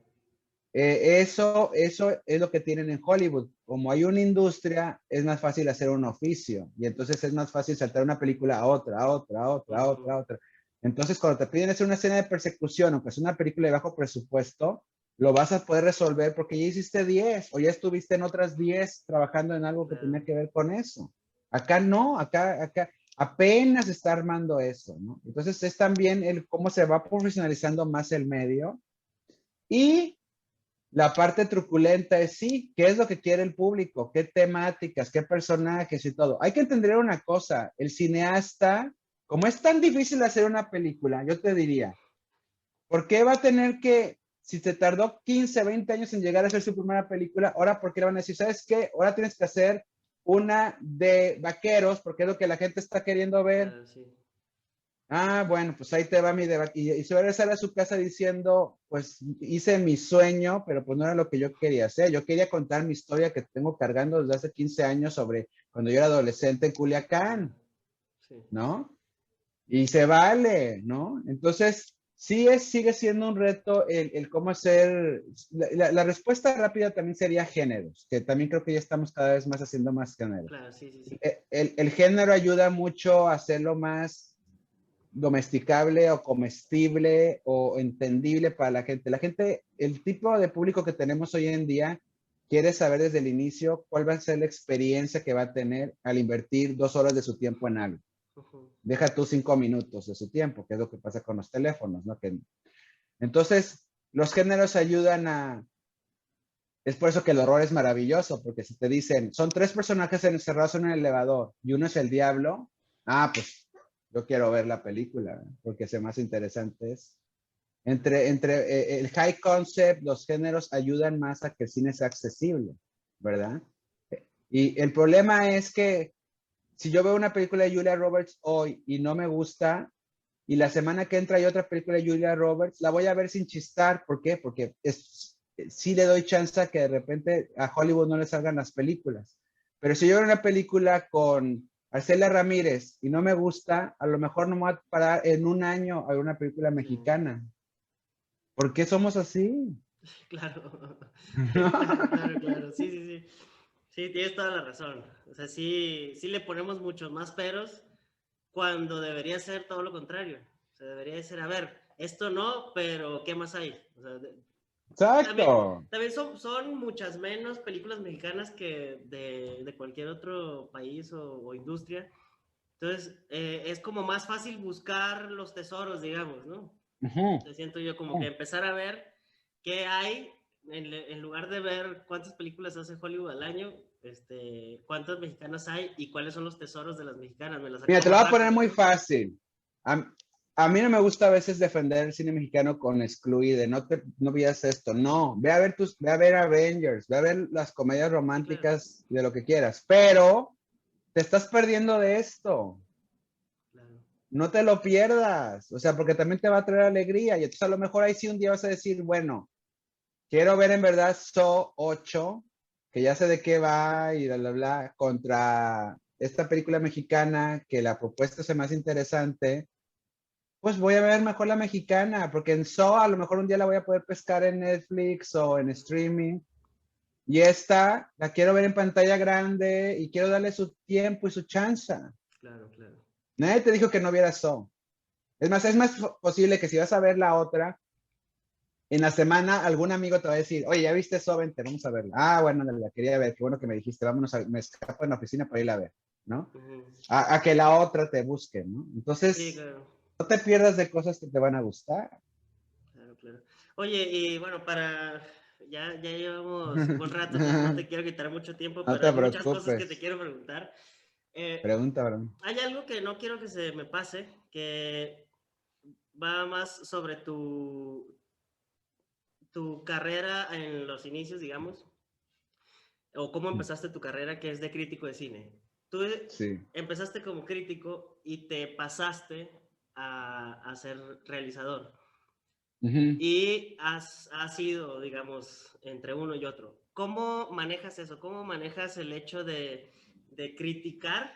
Eso es lo que tienen en Hollywood. Como hay una industria, es más fácil hacer un oficio. Y entonces es más fácil saltar una película a otra, a otra, a otra, a otra, a otra. Entonces, cuando te piden hacer una escena de persecución, aunque es una película de bajo presupuesto, lo vas a poder resolver porque ya hiciste 10 o ya estuviste en otras 10 trabajando en algo que tenía que ver con eso. Acá no, acá apenas está armando eso, ¿no? Entonces es también el cómo se va profesionalizando más el medio. Y la parte truculenta es sí, ¿qué es lo que quiere el público? ¿Qué temáticas? ¿Qué personajes y todo? Hay que entender una cosa, el cineasta, como es tan difícil hacer una película, yo te diría, ¿por qué va a tener que, si se tardó 15, 20 años en llegar a hacer su primera película, ahora por qué le van a decir, ¿sabes qué? Ahora tienes que hacer una de vaqueros, porque es lo que la gente está queriendo ver. Claro, sí. Ah, bueno, pues ahí te va mi debate. Y se va a regresar a su casa diciendo, pues hice mi sueño, pero pues no era lo que yo quería hacer. Yo quería contar mi historia que tengo cargando desde hace 15 años sobre cuando yo era adolescente en Culiacán, Sí. ¿no? Y se vale, ¿no? Entonces, sí sigue siendo un reto el cómo hacer. La respuesta rápida también sería géneros, que también creo que ya estamos cada vez más haciendo más géneros. Claro, sí, sí, sí. El género ayuda mucho a hacerlo más domesticable o comestible o entendible para la gente. La gente, el tipo de público que tenemos hoy en día quiere saber desde el inicio cuál va a ser la experiencia que va a tener al invertir 2 horas de su tiempo en algo. Deja tú 5 minutos de su tiempo, que es lo que pasa con los teléfonos, ¿no? Entonces, los géneros ayudan a. Es por eso que el horror es maravilloso, porque si te dicen, son 3 personajes encerrados en un elevador y uno es el diablo, pues yo quiero ver la película, porque es más interesante es. Entre el high concept, los géneros ayudan más a que el cine sea accesible, ¿verdad? Y el problema es que si yo veo una película de Julia Roberts hoy y no me gusta, y la semana que entra hay otra película de Julia Roberts, la voy a ver sin chistar. ¿Por qué? Porque sí le doy chance a que de repente a Hollywood no le salgan las películas. Pero si yo veo una película con Arcelia Ramírez y no me gusta, a lo mejor no me voy a parar en un año a ver una película mexicana. ¿Por qué somos así? Claro. Claro. Sí, sí, sí. Sí, tienes toda la razón. O sea, sí le ponemos muchos más peros cuando debería ser todo lo contrario. O sea, debería de ser, a ver, esto no, pero ¿qué más hay? O sea, Exacto. también son muchas menos películas mexicanas que de cualquier otro país o industria. Entonces, es como más fácil buscar los tesoros, digamos, ¿no? Te siento yo como que empezar a ver qué hay, en lugar de ver cuántas películas hace Hollywood al año, cuántas mexicanas hay y cuáles son los tesoros de las mexicanas. Me las Mira, saco te lo más voy a poner rápido, muy ¿no? fácil. A mí no me gusta a veces defender el cine mexicano con excluide, no veas esto, no, ve a ver Avengers, ve a ver las comedias Sí, claro. románticas de lo que quieras, pero te estás perdiendo de esto, Claro. no te lo pierdas, o sea, porque también te va a traer alegría y entonces a lo mejor ahí sí un día vas a decir, bueno, quiero ver en verdad Saw 8, que ya sé de qué va y bla, bla, bla, contra esta película mexicana que la propuesta es más interesante. Pues voy a ver mejor la mexicana, porque en Saw a lo mejor un día la voy a poder pescar en Netflix o en streaming. Y esta la quiero ver en pantalla grande y quiero darle su tiempo y su chance. Claro, claro. Nadie te dijo que no viera Saw. Es más posible que si vas a ver la otra, en la semana algún amigo te va a decir, oye, ¿ya viste Saw? Vente, vamos a verla. Bueno, la quería ver, qué bueno que me dijiste, me escapo en la oficina para ir a ver, ¿no? A que la otra te busque, ¿no? Sí, Entonces, claro. no te pierdas de cosas que te van a gustar. Claro, claro. Oye, y bueno, ya llevamos un buen rato, entonces no te quiero quitar mucho tiempo, No pero te hay muchas cosas que te preocupes. quiero preguntar. Eh, Pregunta, bro. Hay algo que no quiero que se me pase, que va más sobre tu carrera en los inicios, digamos, o cómo empezaste tu carrera, que es de crítico de cine. Tú Sí. empezaste como crítico y te pasaste a ser realizador. Ujú. Y has sido, digamos, entre uno y otro. ¿Cómo manejas eso? ¿Cómo manejas el hecho de criticar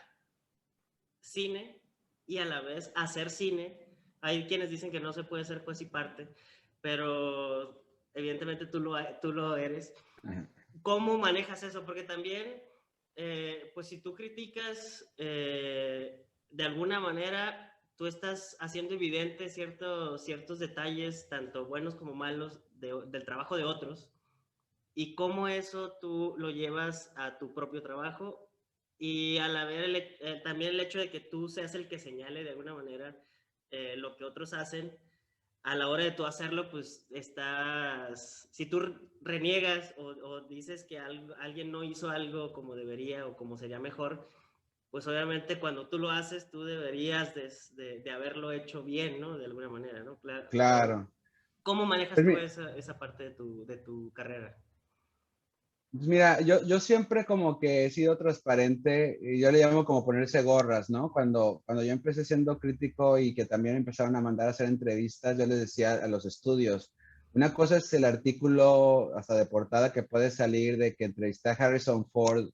cine y a la vez hacer cine? Hay quienes dicen que no se puede ser juez y parte, pero evidentemente tú lo eres. Ajá. ¿Cómo manejas eso? Porque también, pues si tú criticas, de alguna manera, tú estás haciendo evidente ciertos detalles, tanto buenos como malos, del trabajo de otros, y cómo eso tú lo llevas a tu propio trabajo, y a la vez también el hecho de que tú seas el que señale de alguna manera lo que otros hacen, a la hora de tú hacerlo, pues si tú reniegas o dices que alguien no hizo algo como debería o como sería mejor, pues obviamente cuando tú lo haces, tú deberías de haberlo hecho bien, ¿no? De alguna manera, ¿no? Claro. Claro. ¿Cómo manejas Pues, tú esa parte de tu carrera? pues mira, yo siempre como que he sido transparente, y yo le llamo como ponerse gorras, ¿no? Cuando yo empecé siendo crítico y que también empezaron a mandar a hacer entrevistas, yo les decía a los estudios, una cosa es el artículo hasta de portada que puede salir de que entrevisté a Harrison Ford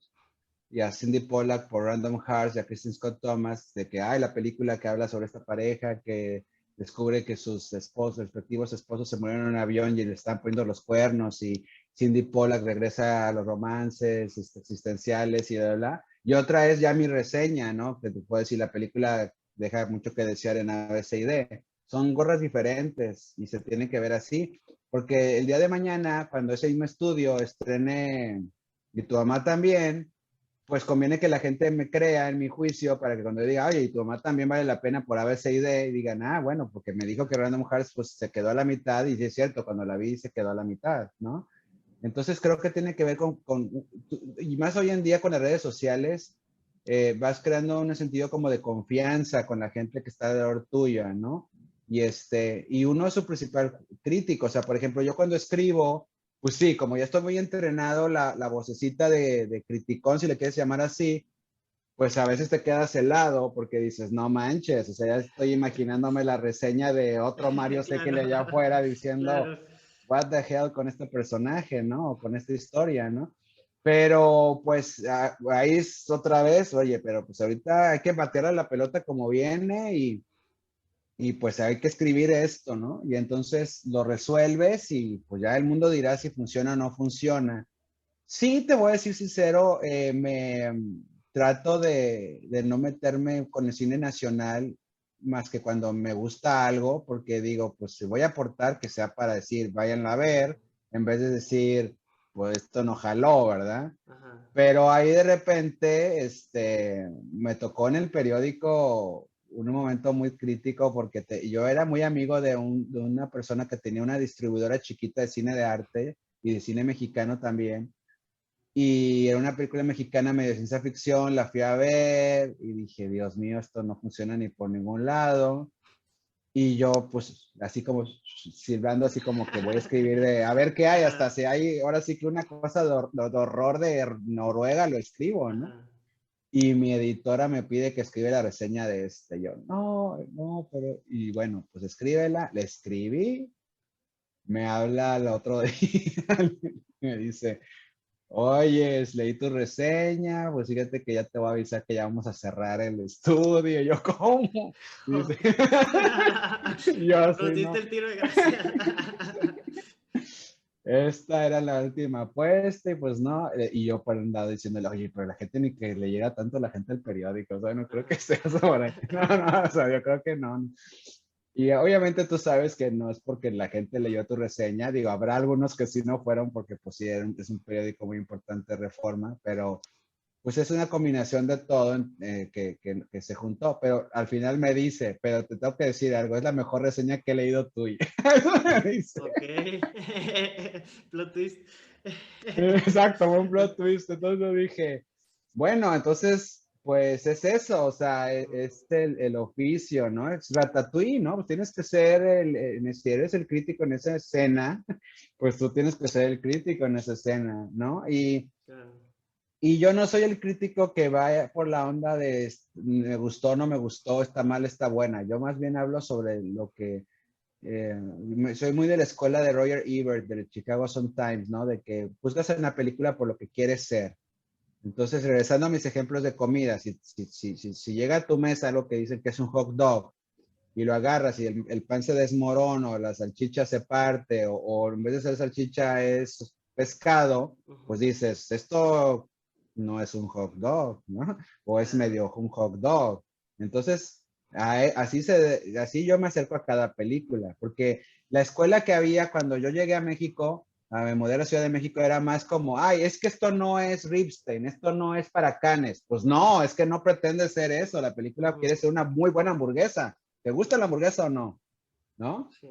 y a Cindy Pollack por Random Hearts y a Kristen Scott Thomas, de que hay la película que habla sobre esta pareja que descubre que sus esposos, respectivos esposos se murieron en un avión y le están poniendo los cuernos y Cindy Pollack regresa a los romances existenciales y bla, bla, bla. Y otra es ya mi reseña, ¿no? Que te puedo decir, la película deja mucho que desear en A, B, C y D. Son gorras diferentes y se tienen que ver así, porque el día de mañana, cuando ese mismo estudio estrene y tu mamá también, pues conviene que la gente me crea en mi juicio para que cuando diga, oye, y tu mamá también vale la pena por A, B, C y D, y digan, ah, bueno, porque me dijo que Random Hearts pues se quedó a la mitad, y sí es cierto, cuando la vi se quedó a la mitad, ¿no? Entonces creo que tiene que ver y más hoy en día con las redes sociales, vas creando un sentido como de confianza con la gente que está alrededor tuya, ¿no? Y uno es su principal crítico, o sea, por ejemplo, yo cuando escribo, pues sí, como ya estoy muy entrenado, la vocecita de criticón, si le quieres llamar así, pues a veces te quedas helado porque dices, no manches, o sea, ya estoy imaginándome la reseña de otro Mario Sekeli Claro, allá afuera diciendo, claro. what the hell con este personaje, ¿no? O con esta historia, ¿no? Pero pues ahí es otra vez, oye, pero pues ahorita hay que batear a la pelota como viene y pues hay que escribir esto, ¿no? Y entonces lo resuelves y pues ya el mundo dirá si funciona o no funciona. Sí, te voy a decir sincero, trato de no meterme con el cine nacional más que cuando me gusta algo, porque digo, pues si voy a aportar, que sea para decir, váyanlo a ver, en vez de decir, pues esto no jaló, ¿verdad? Ajá. Pero ahí de repente, me tocó en el periódico un momento muy crítico porque yo era muy amigo de una persona que tenía una distribuidora chiquita de cine de arte y de cine mexicano también. Y era una película mexicana medio de ciencia ficción, la fui a ver y dije, Dios mío, esto no funciona ni por ningún lado. Y yo, pues, así como silbando, así como que voy a escribir de, a ver qué hay, hasta Ajá. si hay, ahora sí que una cosa de horror de Noruega lo escribo, ¿no? Ajá. Y mi editora me pide que escriba la reseña de este. Yo, no, no, pero, y bueno, pues escríbela, le escribí, me habla el otro día, me dice, oye, leí tu reseña, pues fíjate que ya te voy a avisar que ya vamos a cerrar el estudio. Yo, ¿cómo? Dice, yo Nos así, diste no. el tiro de gracia. Esta era la última apuesta y pues no. Y yo por un lado diciéndole, oye, pero la gente ni que le llega tanto a la gente al periódico, o sea, no creo que Ajá. sea eso por aquí. No, no, o sea, yo creo que no. Y obviamente tú sabes que no es porque la gente leyó tu reseña, digo, habrá algunos que sí no fueron porque pues sí, es un periódico muy importante, Reforma, pero pues es una combinación de todo que se juntó, pero al final me dice, pero te tengo que decir algo, es la mejor reseña que he leído tuya. Me dice. Ok. Plot twist. Exacto, fue un plot twist. Entonces yo dije, bueno, entonces, pues es eso, o sea, es el oficio, ¿no? Es ratatouille, ¿no? Pues tienes que ser si eres el crítico en esa escena, pues tú tienes que ser el crítico en esa escena, ¿no? Claro. Y yo no soy el crítico que va por la onda de me gustó, no me gustó, está mal, está buena. Yo más bien hablo sobre lo que soy muy de la escuela de Roger Ebert, del Chicago Sun-Times, ¿no? De que buscas en la película por lo que quieres ser. Entonces, regresando a mis ejemplos de comida, si llega a tu mesa algo que dicen que es un hot dog y lo agarras y el pan se desmorona o la salchicha se parte o en vez de ser salchicha es pescado, pues dices, esto no es un hot dog, ¿no? O es medio un hot dog. Entonces, así yo me acerco a cada película, porque la escuela que había cuando yo llegué a México, me mudé a la Ciudad de México, era más como, ay, es que esto no es Ripstein, esto no es para Cannes. Pues no, es que no pretende ser eso, la película quiere ser una muy buena hamburguesa. ¿Te gusta la hamburguesa o no? ¿No? Sí.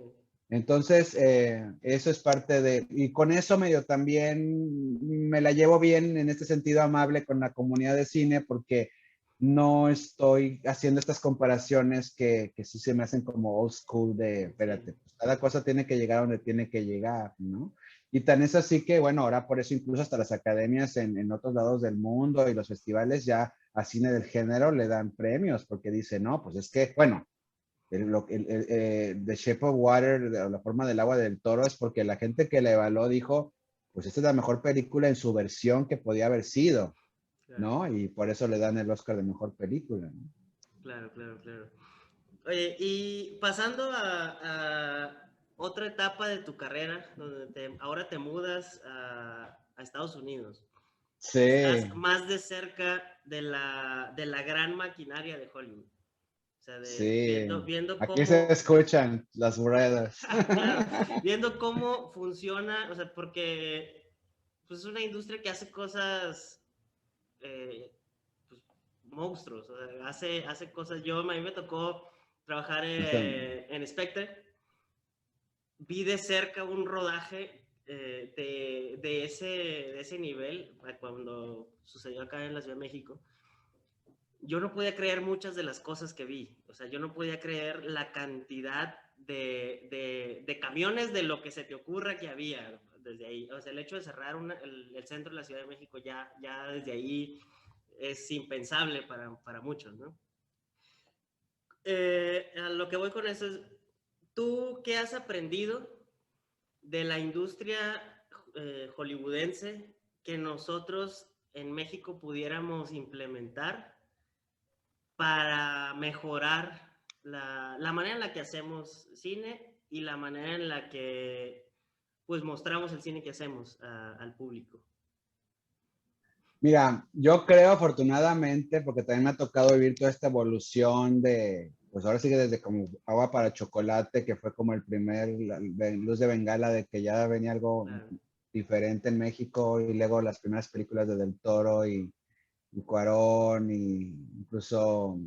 Entonces, eso es parte de, y con eso medio también me la llevo bien en este sentido amable con la comunidad de cine porque no estoy haciendo estas comparaciones que sí se me hacen como old school de, espérate, pues cada cosa tiene que llegar a donde tiene que llegar, ¿no? Y tan es así que, bueno, ahora por eso incluso hasta las academias en otros lados del mundo y los festivales ya a cine del género le dan premios porque dicen, no, pues es que, bueno, The Shape of Water, la forma del agua del toro, es porque la gente que la evaluó dijo, pues esta es la mejor película en su versión que podía haber sido, Claro, ¿no? Y por eso le dan el Oscar de mejor película, ¿no? claro, claro, claro. Oye, y pasando a otra etapa de tu carrera, donde ahora te mudas a Estados Unidos. Estás Sí, más de cerca de la gran maquinaria de Hollywood. O sea, sí. viendo Aquí se cómo, escuchan las ruedas. claro, viendo cómo funciona, o sea, porque pues, es una industria que hace cosas, eh, pues, monstruos, o sea, hace cosas. A mí me tocó trabajar en Spectre, vi de cerca un rodaje de ese nivel cuando sucedió acá en la Ciudad de México. Yo no podía creer muchas de las cosas que vi. O sea, yo no podía creer la cantidad de camiones de lo que se te ocurra que había desde ahí. O sea, el hecho de cerrar el centro de la Ciudad de México ya desde ahí es impensable para muchos, ¿no? A lo que voy con eso es, ¿tú qué has aprendido de la industria hollywoodense que nosotros en México pudiéramos implementar para mejorar la manera en la que hacemos cine y la manera en la que pues mostramos el cine que hacemos al público? Mira, yo creo afortunadamente, porque también me ha tocado vivir toda esta evolución de, pues ahora sí que desde como agua para chocolate, que fue como el primer luz de bengala de que ya venía algo Claro. diferente en México y luego las primeras películas de Del Toro y Cuarón y incluso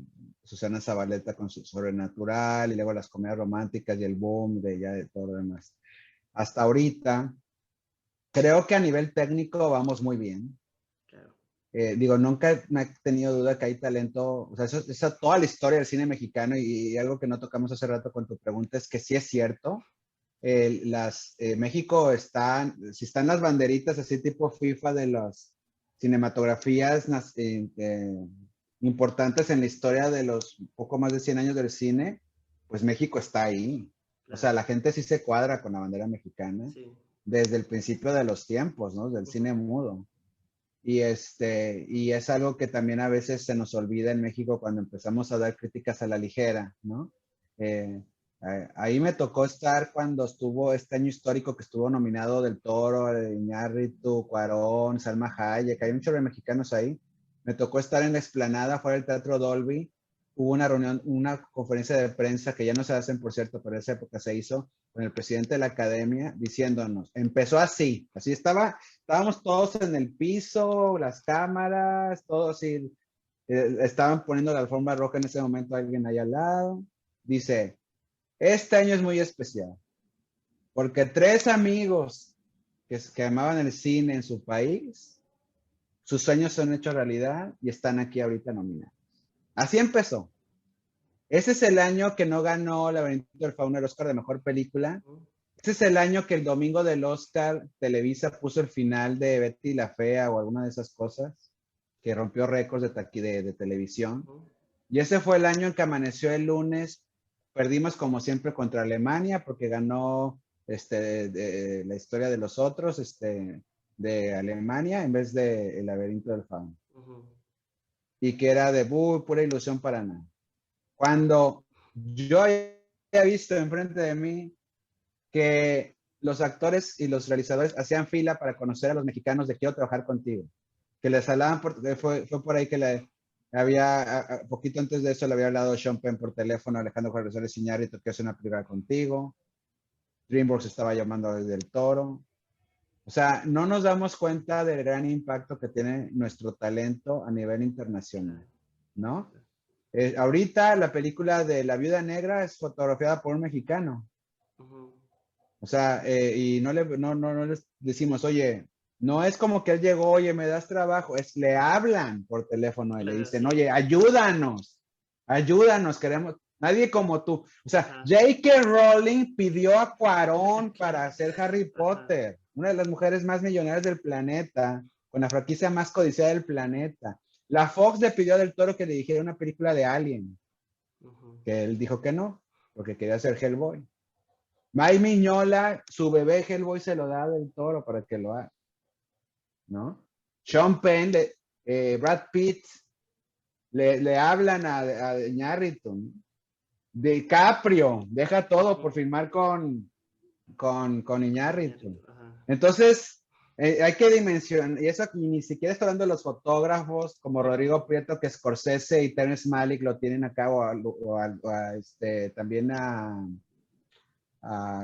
Susana Zabaleta con su Sobrenatural y luego las comedias románticas y el boom de ya de todo lo demás. Hasta ahorita, creo que a nivel técnico vamos muy bien. Claro. Digo, nunca me he tenido duda que hay talento, o sea, esa toda la historia del cine mexicano y algo que no tocamos hace rato con tu pregunta es que sí es cierto, México está, si están las banderitas así tipo FIFA de las cinematografías importantes en la historia de los poco más de 100 años del cine, pues México está ahí. O sea, Claro. la gente sí se cuadra con la bandera mexicana Sí. desde el principio de los tiempos, ¿no? Del cine mudo. Y es algo que también a veces se nos olvida en México cuando empezamos a dar críticas a la ligera, ¿no? Eh, ahí me tocó estar cuando estuvo este año histórico que estuvo nominado Del Toro, Iñárritu, Cuarón, Salma Hayek, hay un chorro de mexicanos ahí. Me tocó estar en la explanada fuera del Teatro Dolby hubo una reunión, una conferencia de prensa que ya no se hacen, por cierto, pero en esa época se hizo con el presidente de la academia diciéndonos, empezó así estábamos todos en el piso, las cámaras, todos así, estaban poniendo la alfombra roja en ese momento, alguien ahí al lado, dice, este año es muy especial, porque 3 amigos que amaban el cine en su país, sus sueños se han hecho realidad y están aquí ahorita nominados. Así empezó. Ese es el año que no ganó El laberinto del fauno el Oscar de Mejor Película. Ese es el año que el domingo del Oscar Televisa puso el final de Betty la Fea o alguna de esas cosas, que rompió récords de televisión. Y ese fue el año en que amaneció el lunes. Perdimos como siempre contra Alemania porque ganó la historia de los otros de Alemania en vez de El laberinto del fauno. Y que era de pura ilusión para nada. Cuando yo había visto enfrente de mí que los actores y los realizadores hacían fila para conocer a los mexicanos de quiero trabajar contigo, que les hablaban, fue por ahí que poquito antes de eso le había hablado Sean Penn por teléfono, Alejandro Juárez Rosales Iñárritu, que hace una película contigo, DreamWorks estaba llamando desde el Toro. O sea, no nos damos cuenta del gran impacto que tiene nuestro talento a nivel internacional, ¿no? Ahorita la película de La Viuda Negra es fotografiada por un mexicano. O sea, y no les decimos, oye, no es como que él llegó, oye, me das trabajo, le hablan por teléfono y le dicen, oye, ayúdanos, queremos, nadie como tú. O sea, J.K. Rowling pidió a Cuarón para hacer Harry Potter, una de las mujeres más millonarias del planeta, con la franquicia más codiciada del planeta. La Fox le pidió a Del Toro que le dijera una película de Alien, que él dijo que no, porque quería hacer Hellboy. May Miñola, su bebé Hellboy se lo da a Del Toro para que lo haga, ¿no? Sean Penn, Brad Pitt, le hablan a Iñárritu, ¿no? DiCaprio, deja todo por firmar con Iñárritu. Entonces, hay que dimensionar, y eso ni siquiera estoy hablando de los fotógrafos como Rodrigo Prieto, que Scorsese y Terrence Malick lo tienen acá, también a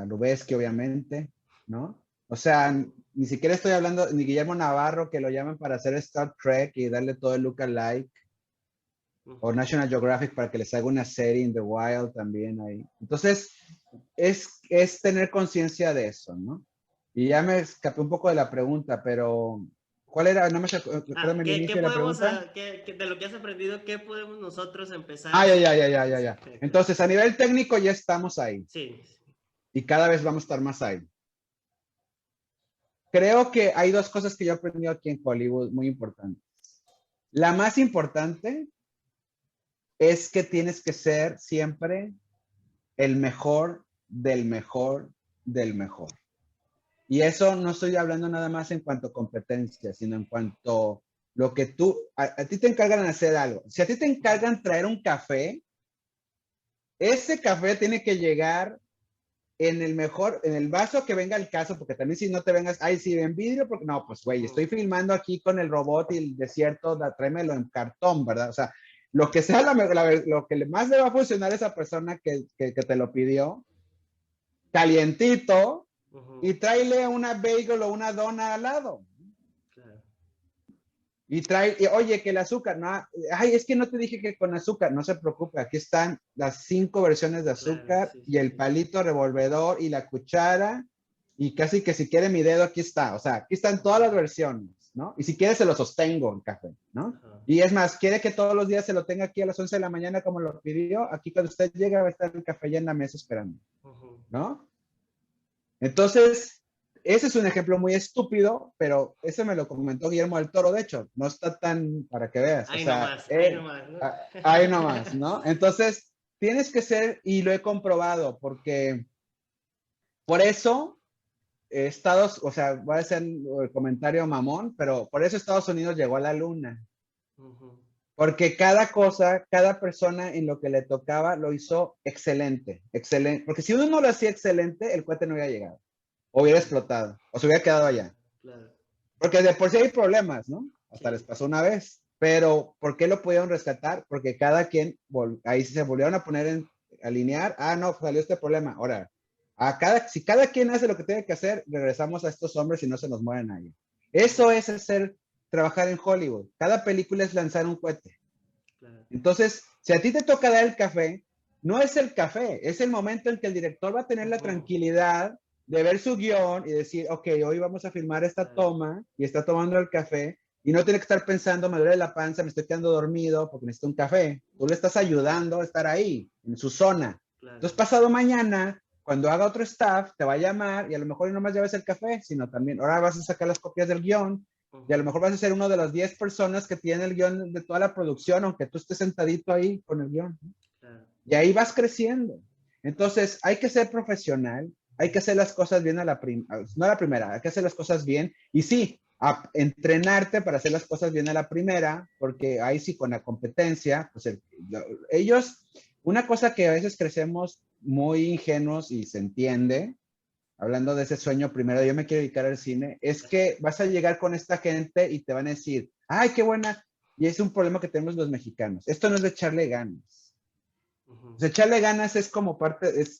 Lubezki, obviamente, ¿no? O sea, ni siquiera estoy hablando, ni Guillermo Navarro, que lo llaman para hacer Star Trek y darle todo el look alike, o National Geographic para que les haga una serie in the wild también ahí. Entonces, es tener conciencia de eso, ¿no? Y ya me escapé un poco de la pregunta, pero ¿cuál era? No me acuerdo el inicio de la pregunta. De lo que has aprendido, ¿qué podemos nosotros empezar? Ya. Entonces, a nivel técnico ya estamos ahí. Sí. Y cada vez vamos a estar más ahí. Creo que hay 2 cosas que yo he aprendido aquí en Hollywood muy importantes. La más importante es que tienes que ser siempre el mejor del mejor del mejor. Y eso no estoy hablando nada más en cuanto a competencia, sino en cuanto lo que a ti te encargan de hacer algo. Si a ti te encargan traer un café, ese café tiene que llegar en el vaso que venga el caso, porque también si no te vengas, ay, sí, en vidrio, porque no, pues güey, estoy filmando aquí con el robot y el desierto, tráemelo en cartón, ¿verdad? O sea, lo que sea lo que más le va a funcionar a esa persona que te lo pidió, calientito, y tráele una bagel o una dona al lado. Claro. Y oye, que el azúcar, no, ay, es que no te dije que con azúcar, no se preocupe, aquí están las 5 versiones de azúcar, claro, y el palito revolvedor y la cuchara, y casi que si quiere mi dedo, aquí está, o sea, aquí están todas las versiones, ¿no? Y si quiere se lo sostengo el café, ¿no? Y es más, quiere que todos los días se lo tenga aquí a las 11 de la mañana como lo pidió, aquí cuando usted llega va a estar el café ya en la mesa esperando, ¿no? Entonces, ese es un ejemplo muy estúpido, pero ese me lo comentó Guillermo del Toro, de hecho, no está tan para que veas. Ahí o sea, nomás, ¿no? Ahí nomás, ¿no? Entonces, tienes que ser, y lo he comprobado, porque por eso o sea, voy a hacer el comentario mamón, pero por eso Estados Unidos llegó a la luna. Porque cada persona en lo que le tocaba lo hizo excelente. Porque si uno no lo hacía excelente, el cohete no hubiera llegado. O hubiera explotado. O se hubiera quedado allá. Claro. Porque de por sí hay problemas, ¿no? Hasta les pasó una vez. pero ¿por qué lo pudieron rescatar? Porque cada quien, ahí se volvieron a poner en alinear, no, salió este problema, ahora, si cada quien hace lo que tiene que hacer, regresamos a estos hombres y no se nos mueren ahí. Eso es trabajar en Hollywood. Cada película es lanzar un cohete. Entonces, si a ti te toca dar el café, no es el café, es el momento en que el director va a tener la tranquilidad de ver su guión y decir, ok, hoy vamos a filmar esta toma y está tomando el café y no tiene que estar pensando, me duele la panza, me estoy quedando dormido porque necesito un café. Tú le estás ayudando a estar ahí, en su zona. Entonces, pasado mañana, cuando haga otro staff, te va a llamar y a lo mejor no más lleves el café, sino también, ahora vas a sacar las copias del guión y a lo mejor vas a ser uno de las 10 personas que tiene el guión de toda la producción, aunque tú estés sentadito ahí con el guión. Y ahí vas creciendo. Entonces, hay que ser profesional, hay que hacer las cosas bien no a la primera, hay que hacer las cosas bien. Y sí, entrenarte para hacer las cosas bien a la primera, porque ahí sí con la competencia, pues una cosa que a veces crecemos muy ingenuos y se entiende, hablando de ese sueño primero, yo me quiero dedicar al cine, es que vas a llegar con esta gente y te van a decir, ay, qué buena, y es un problema que tenemos los mexicanos, esto no es de echarle ganas. O sea, echarle ganas es como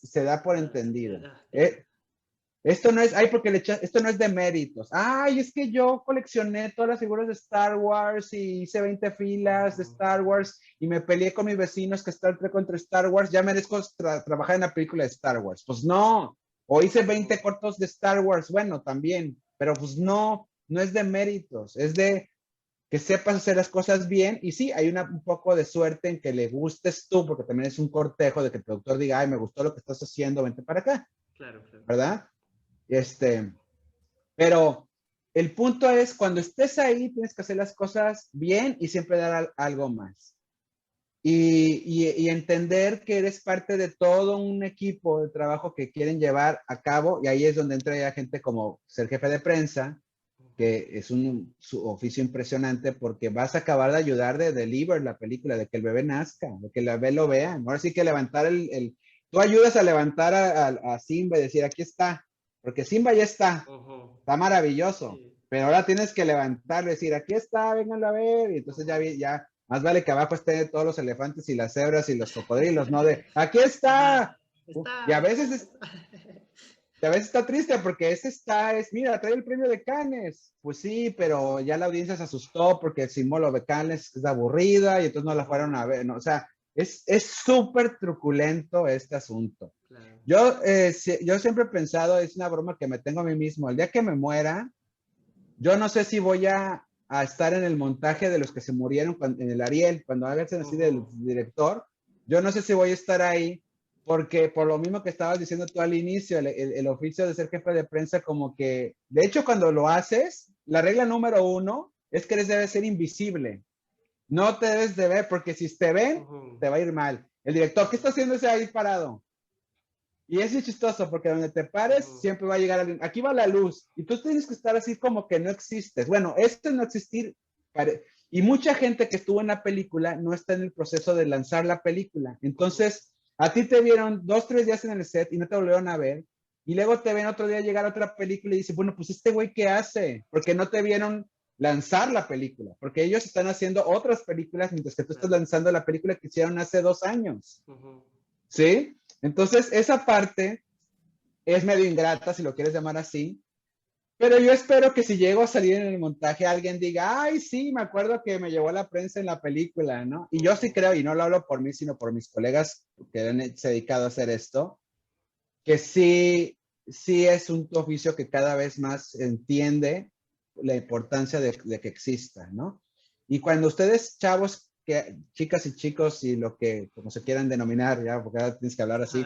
se da por entendido. Esto no es, esto no es de méritos. Ay, es que yo coleccioné todas las figuras de Star Wars y hice 20 filas de Star Wars y me peleé con mis vecinos que Star Trek contra Star Wars, ya merezco trabajar en la película de Star Wars. Pues no. O hice 20 cortos de Star Wars, bueno, también, pero pues no es de méritos, es de que sepas hacer las cosas bien. Y sí, hay un poco de suerte en que le gustes tú, porque también es un cortejo de que el productor diga, ay, me gustó lo que estás haciendo, vente para acá. Claro. ¿Verdad? Pero el punto es, cuando estés ahí, tienes que hacer las cosas bien y siempre dar algo más. Y entender que eres parte de todo un equipo de trabajo que quieren llevar a cabo, y ahí es donde entra ya gente como ser jefe de prensa, que es su oficio impresionante, porque vas a acabar de ayudar de deliver la película, de que el bebé nazca, de que el bebé lo vea. Ahora sí que levantar tú ayudas a levantar a Simba y decir, aquí está, porque Simba ya está maravilloso, pero ahora tienes que levantarlo y decir, aquí está, vénganlo a ver, y entonces ya más vale que abajo estén todos los elefantes y las cebras y los cocodrilos, ¿no? Aquí está. Y a veces está triste porque mira, trae el premio de Cannes. Pues sí, pero ya la audiencia se asustó porque el símbolo de Cannes es aburrida y entonces no la fueron a ver, ¿no? O sea, es súper truculento este asunto. Claro. Yo siempre he pensado, es una broma que me tengo a mí mismo, el día que me muera, yo no sé si voy a estar en el montaje de los que se murieron en el Ariel, cuando hagan así del director, yo no sé si voy a estar ahí, porque por lo mismo que estabas diciendo tú al inicio, el oficio de ser jefe de prensa, como que, de hecho, cuando lo haces, la regla número 1 es que debes ser invisible. No te debes de ver, porque si te ven, te va a ir mal. El director, ¿qué está haciendo ese ahí parado? Y es chistoso, porque donde te pares, siempre va a llegar alguien. Aquí va la luz, y tú tienes que estar así como que no existes. Bueno, esto es no existir. Y mucha gente que estuvo en la película no está en el proceso de lanzar la película. Entonces, a ti te vieron 2, 3 días en el set y no te volvieron a ver. Y luego te ven otro día llegar a otra película y dices, bueno, pues este güey, ¿qué hace? Porque no te vieron lanzar la película. Porque ellos están haciendo otras películas mientras que tú estás lanzando la película que hicieron hace 2 años. ¿Sí? Entonces, esa parte es medio ingrata, si lo quieres llamar así, pero yo espero que si llego a salir en el montaje, alguien diga, ay, sí, me acuerdo que me llevó la prensa en la película, ¿no? Y yo sí creo, y no lo hablo por mí, sino por mis colegas que se han dedicado a hacer esto, que sí es un oficio que cada vez más entiende la importancia de que exista, ¿no? Y cuando ustedes, chavos, chicas y chicos, y como se quieran denominar, ya, porque ahora tienes que hablar así,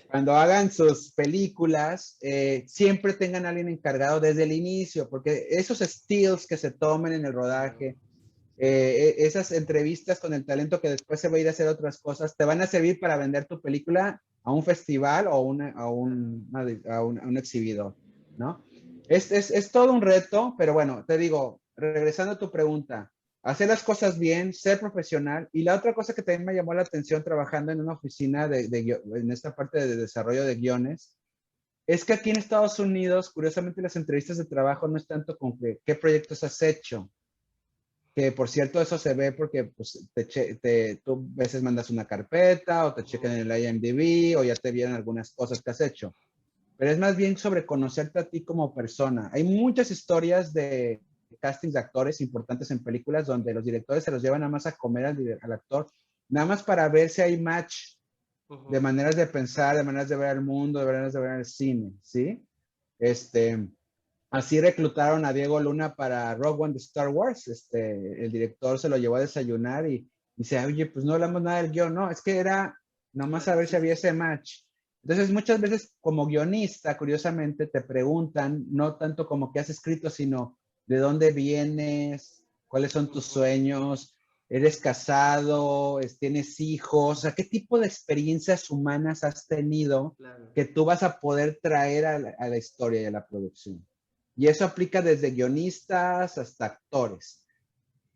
cuando hagan sus películas, siempre tengan a alguien encargado desde el inicio, porque esos stills que se tomen en el rodaje, esas entrevistas con el talento que después se va a ir a hacer otras cosas, te van a servir para vender tu película a un festival o a un exhibidor, ¿no? Es todo un reto, pero bueno, te digo, regresando a tu pregunta, hacer las cosas bien, ser profesional. Y la otra cosa que también me llamó la atención trabajando en una oficina en esta parte de desarrollo de guiones, es que aquí en Estados Unidos, curiosamente, las entrevistas de trabajo no es tanto con qué proyectos has hecho, que por cierto eso se ve porque pues, tú a veces mandas una carpeta o te checan en el IMDb o ya te vieron algunas cosas que has hecho. Pero es más bien sobre conocerte a ti como persona. Hay muchas historias de castings de actores importantes en películas donde los directores se los llevan nada más a comer al actor, nada más para ver si hay match de maneras de pensar, de maneras de ver el mundo, de maneras de ver el cine, ¿sí? Así reclutaron a Diego Luna para Rogue One de Star Wars. El director se lo llevó a desayunar y dice, oye, pues no hablamos nada del guión. No, es que era nomás a ver si había ese match. Entonces, muchas veces como guionista, curiosamente, te preguntan, no tanto como qué has escrito, sino de dónde vienes, cuáles son tus sueños, eres casado, tienes hijos, o sea, qué tipo de experiencias humanas has tenido que tú vas a poder traer a la historia y a la producción. Y eso aplica desde guionistas hasta actores,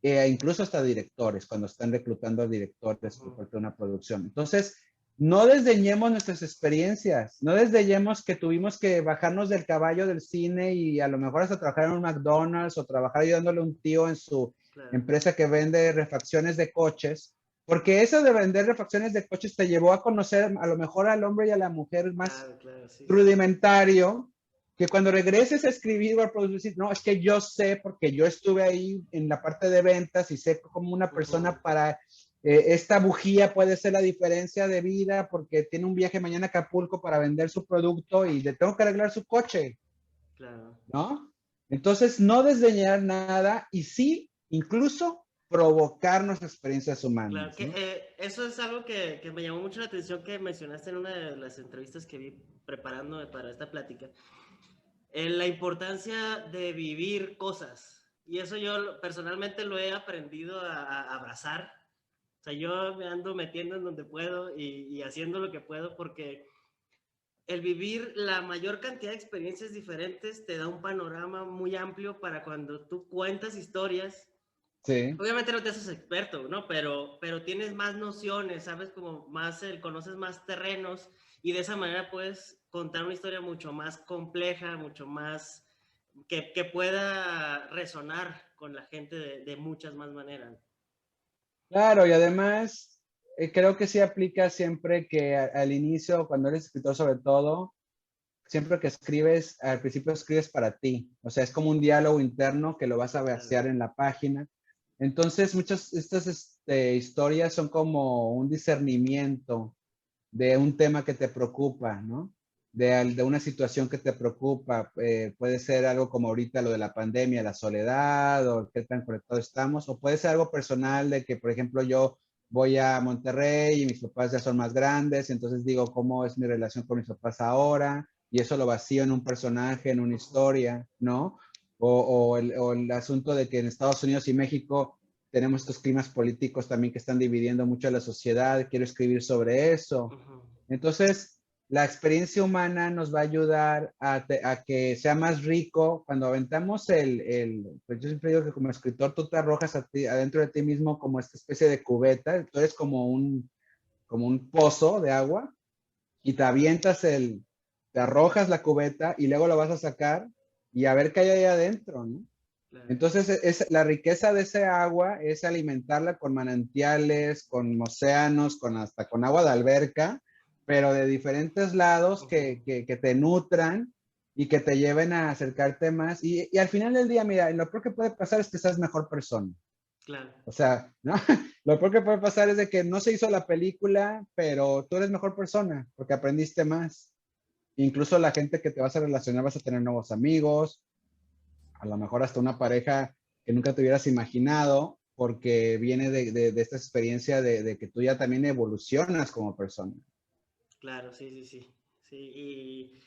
incluso hasta directores, cuando están reclutando directores por parte de una producción. Entonces, no desdeñemos nuestras experiencias, no desdeñemos que tuvimos que bajarnos del caballo del cine y a lo mejor hasta trabajar en un McDonald's o trabajar ayudándole a un tío en su empresa que vende refacciones de coches, porque eso de vender refacciones de coches te llevó a conocer a lo mejor al hombre y a la mujer más rudimentario, que cuando regreses a escribir o a producir, no, es que yo sé porque yo estuve ahí en la parte de ventas y sé cómo una persona para esta bujía puede ser la diferencia de vida porque tiene un viaje mañana a Acapulco para vender su producto y le tengo que arreglar su coche, ¿no? Entonces, no desdeñar nada y sí, incluso provocar nuestras experiencias humanas. Claro, eso es algo que me llamó mucho la atención que mencionaste en una de las entrevistas que vi preparándome para esta plática. La importancia de vivir cosas. Y eso yo personalmente lo he aprendido a abrazar. O sea, yo me ando metiendo en donde puedo y haciendo lo que puedo porque el vivir la mayor cantidad de experiencias diferentes te da un panorama muy amplio para cuando tú cuentas historias. Sí. Obviamente no te haces experto, ¿no? Pero tienes más nociones, sabes como más, conoces más terrenos y de esa manera puedes contar una historia mucho más compleja, mucho más que pueda resonar con la gente de muchas más maneras. Claro, y además creo que sí aplica siempre que al inicio, cuando eres escritor sobre todo, siempre que escribes, al principio escribes para ti. O sea, es como un diálogo interno que lo vas a vaciar en la página. Entonces, muchas de estas historias son como un discernimiento de un tema que te preocupa, ¿no? De una situación que te preocupa. Puede ser algo como ahorita lo de la pandemia, la soledad, o qué tan conectados estamos, o puede ser algo personal de que, por ejemplo, yo voy a Monterrey y mis papás ya son más grandes, entonces digo, ¿cómo es mi relación con mis papás ahora? Y eso lo vacío en un personaje, en una historia, ¿no? O el asunto de que en Estados Unidos y México tenemos estos climas políticos también que están dividiendo mucho a la sociedad, quiero escribir sobre eso. Entonces, la experiencia humana nos va a ayudar a que sea más rico. Cuando aventamos pues yo siempre digo que como escritor tú te arrojas adentro de ti mismo como esta especie de cubeta, tú eres como un pozo de agua y te avientas te arrojas la cubeta y luego lo vas a sacar y a ver qué hay ahí adentro, ¿no? Entonces, la riqueza de ese agua es alimentarla con manantiales, con océanos, hasta con agua de alberca, pero de diferentes lados que te nutran y que te lleven a acercarte más. Y al final del día, mira, lo peor que puede pasar es que seas mejor persona. Claro. O sea, ¿no? Lo peor que puede pasar es de que no se hizo la película, pero tú eres mejor persona porque aprendiste más. Incluso la gente que te vas a relacionar vas a tener nuevos amigos, a lo mejor hasta una pareja que nunca te hubieras imaginado, porque viene de esta experiencia de que tú ya también evolucionas como persona. Claro, sí. Y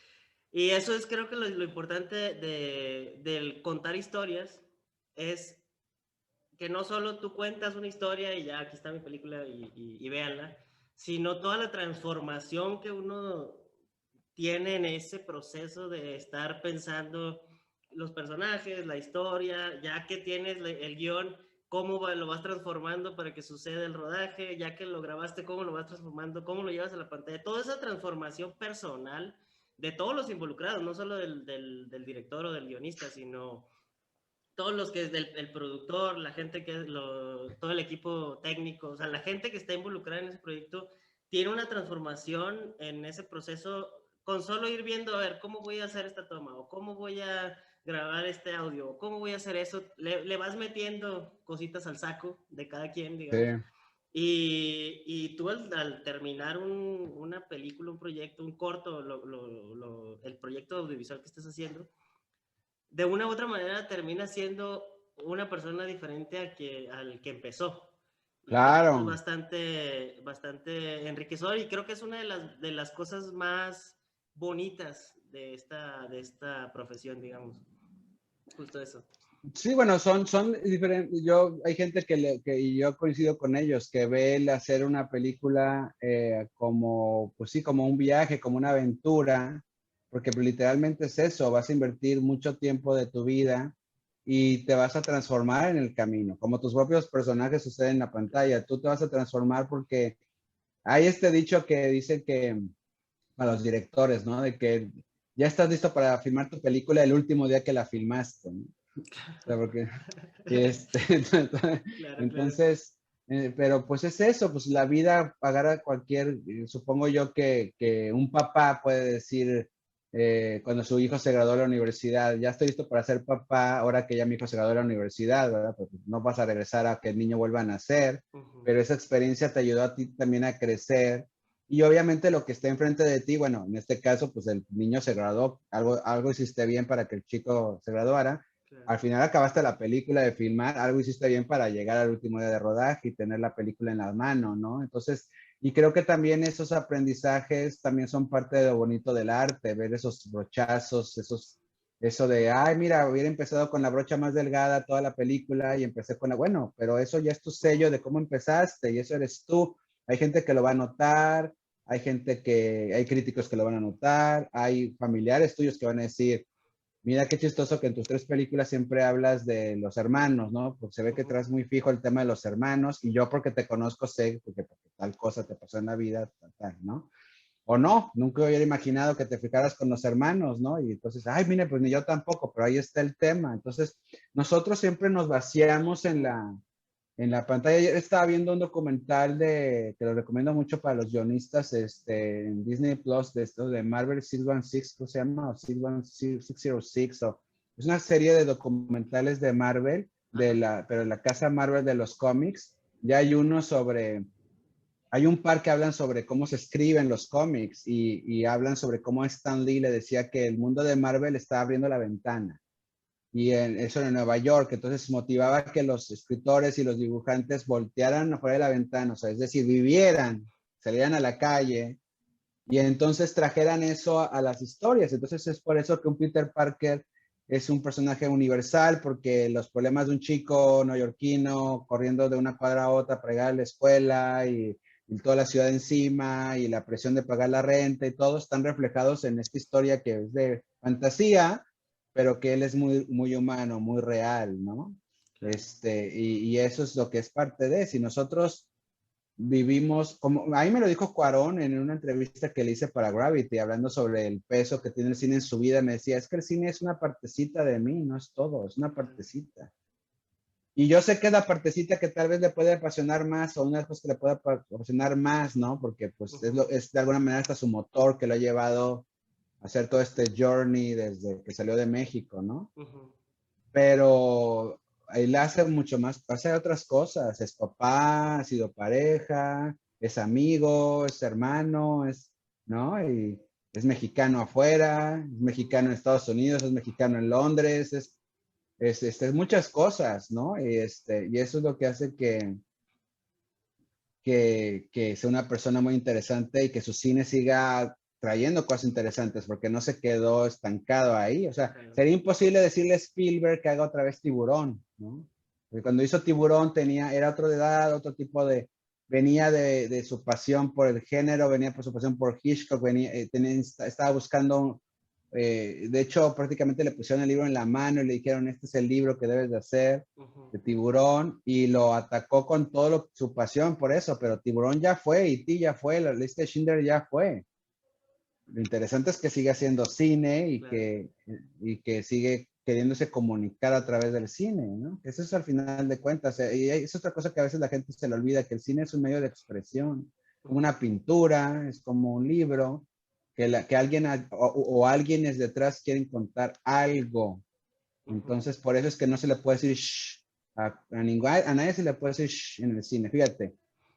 eso es creo que lo importante del contar historias es que no solo tú cuentas una historia y ya aquí está mi película y véanla, sino toda la transformación que uno tiene en ese proceso de estar pensando los personajes, la historia, ya que tienes el guión, cómo lo vas transformando para que suceda el rodaje, ya que lo grabaste, cómo lo vas transformando, cómo lo llevas a la pantalla, toda esa transformación personal de todos los involucrados, no solo del director o del guionista, sino todos los que es el productor, la gente todo el equipo técnico, o sea, la gente que está involucrada en ese proyecto tiene una transformación en ese proceso con solo ir viendo, a ver, ¿cómo voy a hacer esta toma? ¿O cómo voy a grabar este audio? ¿O cómo voy a hacer eso? Le vas metiendo cositas al saco de cada quien, Sí. digamos. Y tú al terminar una película, un proyecto, un corto, el proyecto audiovisual que estés haciendo, de una u otra manera termina siendo una persona diferente al que empezó. Claro. Es bastante enriquecedor y creo que es una de las cosas más bonitas de esta profesión, digamos. Justo eso. Sí, bueno, son diferentes. Hay gente y yo coincido con ellos, que ve el hacer una película como, pues sí, como un viaje, como una aventura, porque literalmente es eso, vas a invertir mucho tiempo de tu vida y te vas a transformar en el camino, como tus propios personajes suceden en la pantalla, tú te vas a transformar porque hay este dicho que dice que a los directores, ¿no? De que ya estás listo para filmar tu película el último día que la filmaste, ¿no? O sea, porque, entonces, pero pues es eso, pues la vida agarra cualquier, supongo yo que un papá puede decir cuando su hijo se graduó de la universidad, ya estoy listo para ser papá, ahora que ya mi hijo se graduó de la universidad, ¿verdad? Pues no vas a regresar a que el niño vuelva a nacer, pero esa experiencia te ayudó a ti también a crecer. Y obviamente lo que está enfrente de ti, bueno, en este caso, pues el niño se graduó, algo hiciste bien para que el chico se graduara. Claro. Al final acabaste la película de filmar, algo hiciste bien para llegar al último día de rodaje y tener la película en las manos, ¿no? Entonces, y creo que también esos aprendizajes también son parte de lo bonito del arte, ver esos brochazos, eso de, ay, mira, hubiera empezado con la brocha más delgada toda la película y empecé con bueno, pero eso ya es tu sello de cómo empezaste y eso eres tú. Hay gente que lo va a notar, hay críticos que lo van a notar, hay familiares tuyos que van a decir, mira qué chistoso que en tus 3 películas siempre hablas de los hermanos, ¿no? Porque se ve que traes muy fijo el tema de los hermanos y yo porque te conozco sé porque tal cosa te pasó en la vida, tal, ¿no? O no, nunca hubiera imaginado que te fijaras con los hermanos, ¿no? Y entonces, ay, mire, pues ni yo tampoco, pero ahí está el tema. Entonces, nosotros siempre nos vaciamos en la pantalla. Yo estaba viendo un documental que lo recomiendo mucho para los guionistas, en Disney Plus, de esto de Marvel 616, ¿cómo se llama? O 616, es una serie de documentales de Marvel, pero de la casa Marvel de los cómics. Ya hay hay un par que hablan sobre cómo se escriben los cómics y hablan sobre cómo Stan Lee le decía que el mundo de Marvel está abriendo la ventana y eso en Nueva York, entonces motivaba que los escritores y los dibujantes voltearan afuera de la ventana, o sea, es decir, vivieran, salieran a la calle y entonces trajeran eso a las historias. Entonces es por eso que un Peter Parker es un personaje universal, porque los problemas de un chico neoyorquino corriendo de una cuadra a otra para llegar a la escuela y toda la ciudad encima y la presión de pagar la renta y todo están reflejados en esta historia que es de fantasía, pero que él es muy, muy humano, muy real, ¿no? Y eso es lo que es parte de, si nosotros vivimos, como a mí me lo dijo Cuarón en una entrevista que le hice para Gravity, hablando sobre el peso que tiene el cine en su vida, me decía, es que el cine es una partecita de mí, no es todo, es una partecita. Y yo sé que es la partecita que tal vez le puede apasionar más o una cosa que le puede apasionar más, ¿no? Porque pues es de alguna manera hasta su motor que lo ha llevado a hacer todo este journey desde que salió de México, ¿no? Pero él hace mucho más, hace otras cosas, es papá, ha sido pareja, es amigo, es hermano, ¿no? Y es mexicano afuera, es mexicano en Estados Unidos, es mexicano en Londres, es muchas cosas, ¿no? Y eso es lo que hace que sea una persona muy interesante y que su cine siga trayendo cosas interesantes, porque no se quedó estancado ahí. O sea, sería imposible decirle a Spielberg que haga otra vez Tiburón, ¿no? Porque cuando hizo Tiburón era otro de edad, otro tipo venía de su pasión por el género, venía por su pasión por Hitchcock, estaba buscando, de hecho, prácticamente le pusieron el libro en la mano y le dijeron, este es el libro que debes de hacer, de Tiburón, y lo atacó con su pasión por eso, pero Tiburón ya fue, E.T. ya fue, la lista de Schindler ya fue. Lo interesante es que sigue haciendo cine y que sigue queriéndose comunicar a través del cine, ¿no? Eso es al final de cuentas, y es otra cosa que a veces la gente se le olvida, que el cine es un medio de expresión, como una pintura, es como un libro, que alguien o alguienes detrás quieren contar algo. Entonces, por eso es que no se le puede decir shh a nadie se le puede decir shh en el cine. Fíjate,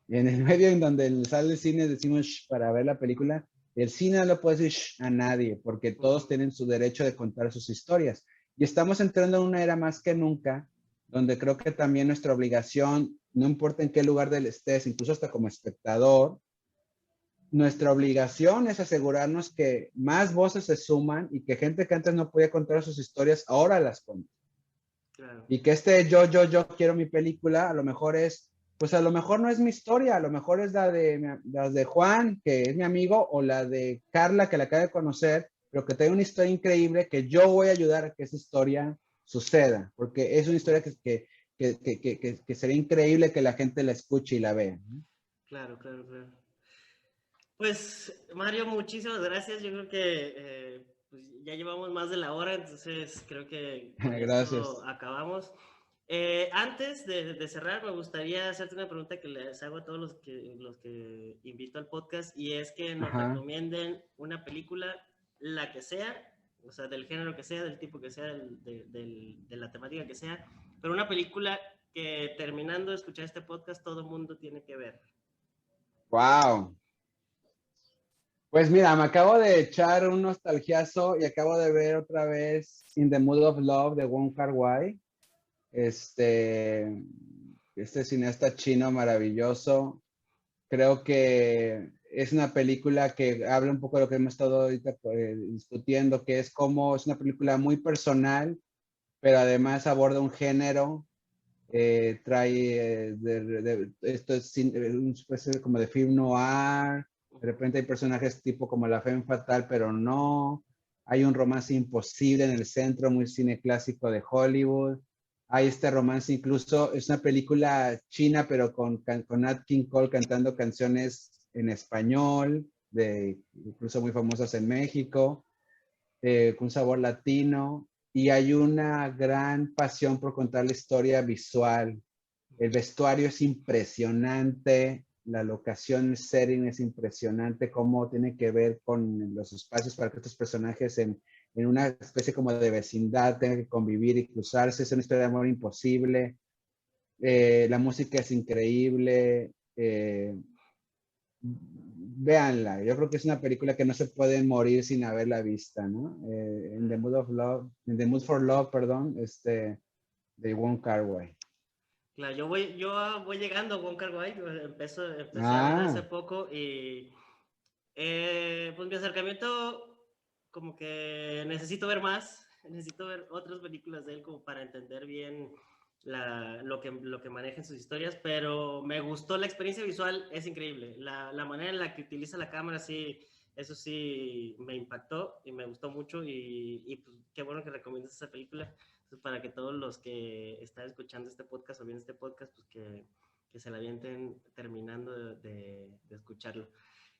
en el medio en donde sale el cine decimos shh para ver la película. El cine no le puede decir shh a nadie porque todos tienen su derecho de contar sus historias. Y estamos entrando en una era más que nunca donde creo que también nuestra obligación, no importa en qué lugar del estés, incluso hasta como espectador, nuestra obligación es asegurarnos que más voces se suman y que gente que antes no podía contar sus historias ahora las cuenta. Claro. Y que yo quiero mi película, a lo mejor es, pues a lo mejor no es mi historia, a lo mejor es la de Juan, que es mi amigo, o la de Carla, que la acabo de conocer, pero que tiene una historia increíble que yo voy a ayudar a que esa historia suceda, porque es una historia que sería increíble que la gente la escuche y la vea, ¿no? Claro, claro, claro. Pues, Mario, muchísimas gracias. Yo creo que pues ya llevamos más de la hora, entonces creo que con esto Gracias. acabamos. Antes de cerrar, me gustaría hacerte una pregunta que les hago a todos los que invito al podcast, y es que nos Ajá. recomienden una película, la que sea, o sea, del género que sea, del tipo que sea, de la temática que sea, pero una película que terminando de escuchar este podcast todo el mundo tiene que ver. Wow. Pues mira, me acabo de echar un nostalgiazo y acabo de ver otra vez In the Mood of Love de Wong Kar-wai. Este, este cineasta chino maravilloso. Creo que es una película que habla un poco de lo que hemos estado ahorita discutiendo, que es como es una película muy personal, pero además aborda un género, trae, esto es una especie como de film noir, de repente hay personajes tipo como la femme fatal, pero no, hay un romance imposible en el centro, muy cine clásico de Hollywood, hay este romance incluso, es una película china, pero con Nat King Cole cantando canciones en español, incluso muy famosas en México, con un sabor latino, y hay una gran pasión por contar la historia visual. El vestuario es impresionante, la locación, el setting es impresionante, cómo tiene que ver con los espacios para que estos personajes en una especie como de vecindad tengan que convivir y cruzarse. Es una historia de amor imposible. La música es increíble. Véanla, yo creo que es una película que no se puede morir sin haberla vista, ¿no? In the Mood of Love, In the Mood for Love, perdón, de Wong Kar-wai. Claro, yo voy llegando a Wong Kar-wai, empecé a verla hace Ah, poco y pues mi acercamiento como que necesito ver más, necesito ver otras películas de él como para entender bien lo que maneja en sus historias, pero me gustó la experiencia visual, es increíble, la manera en la que utiliza la cámara, sí, eso sí me impactó y me gustó mucho y pues qué bueno que recomiendas esa película. Entonces, para que todos los que están escuchando este podcast o viendo este podcast, pues que se la avienten terminando de escucharlo.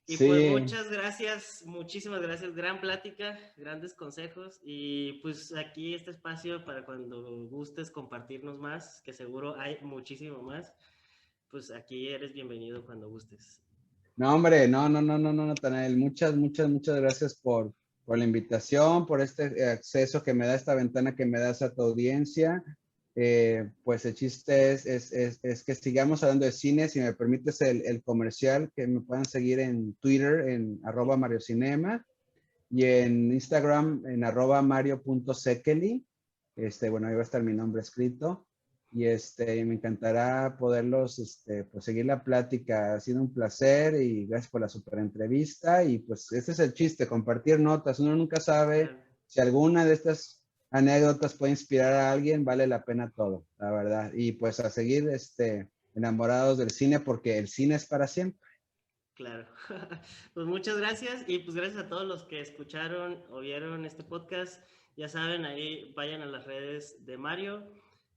Y pues sí. muchas gracias, muchísimas gracias, gran plática, grandes consejos y pues aquí este espacio para cuando gustes compartirnos más, que seguro hay muchísimo más, pues aquí eres bienvenido cuando gustes. No, hombre, no, Natanael. Muchas gracias por la invitación, por este acceso que me da esta ventana que me das a tu audiencia. Pues el chiste es que sigamos hablando de cine. Si me permites el comercial, que me puedan seguir en Twitter en @mariocinema y en Instagram en @mario.sekeli. Bueno, ahí va a estar mi nombre escrito. Y me encantará poderlos, pues seguir la plática. Ha sido un placer y gracias por la super entrevista. Y pues este es el chiste, compartir notas. Uno nunca sabe Claro, si alguna de estas anécdotas puede inspirar a alguien, vale la pena todo, la verdad. Y pues a seguir, enamorados del cine porque el cine es para siempre. claro. Pues muchas gracias y pues gracias a todos los que escucharon o vieron este podcast. Ya saben, ahí vayan a las redes de Mario.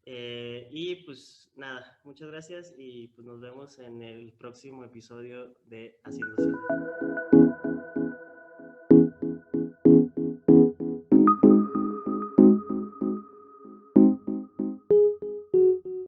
Y pues nada, muchas gracias y pues nos vemos en el próximo episodio de Haciendo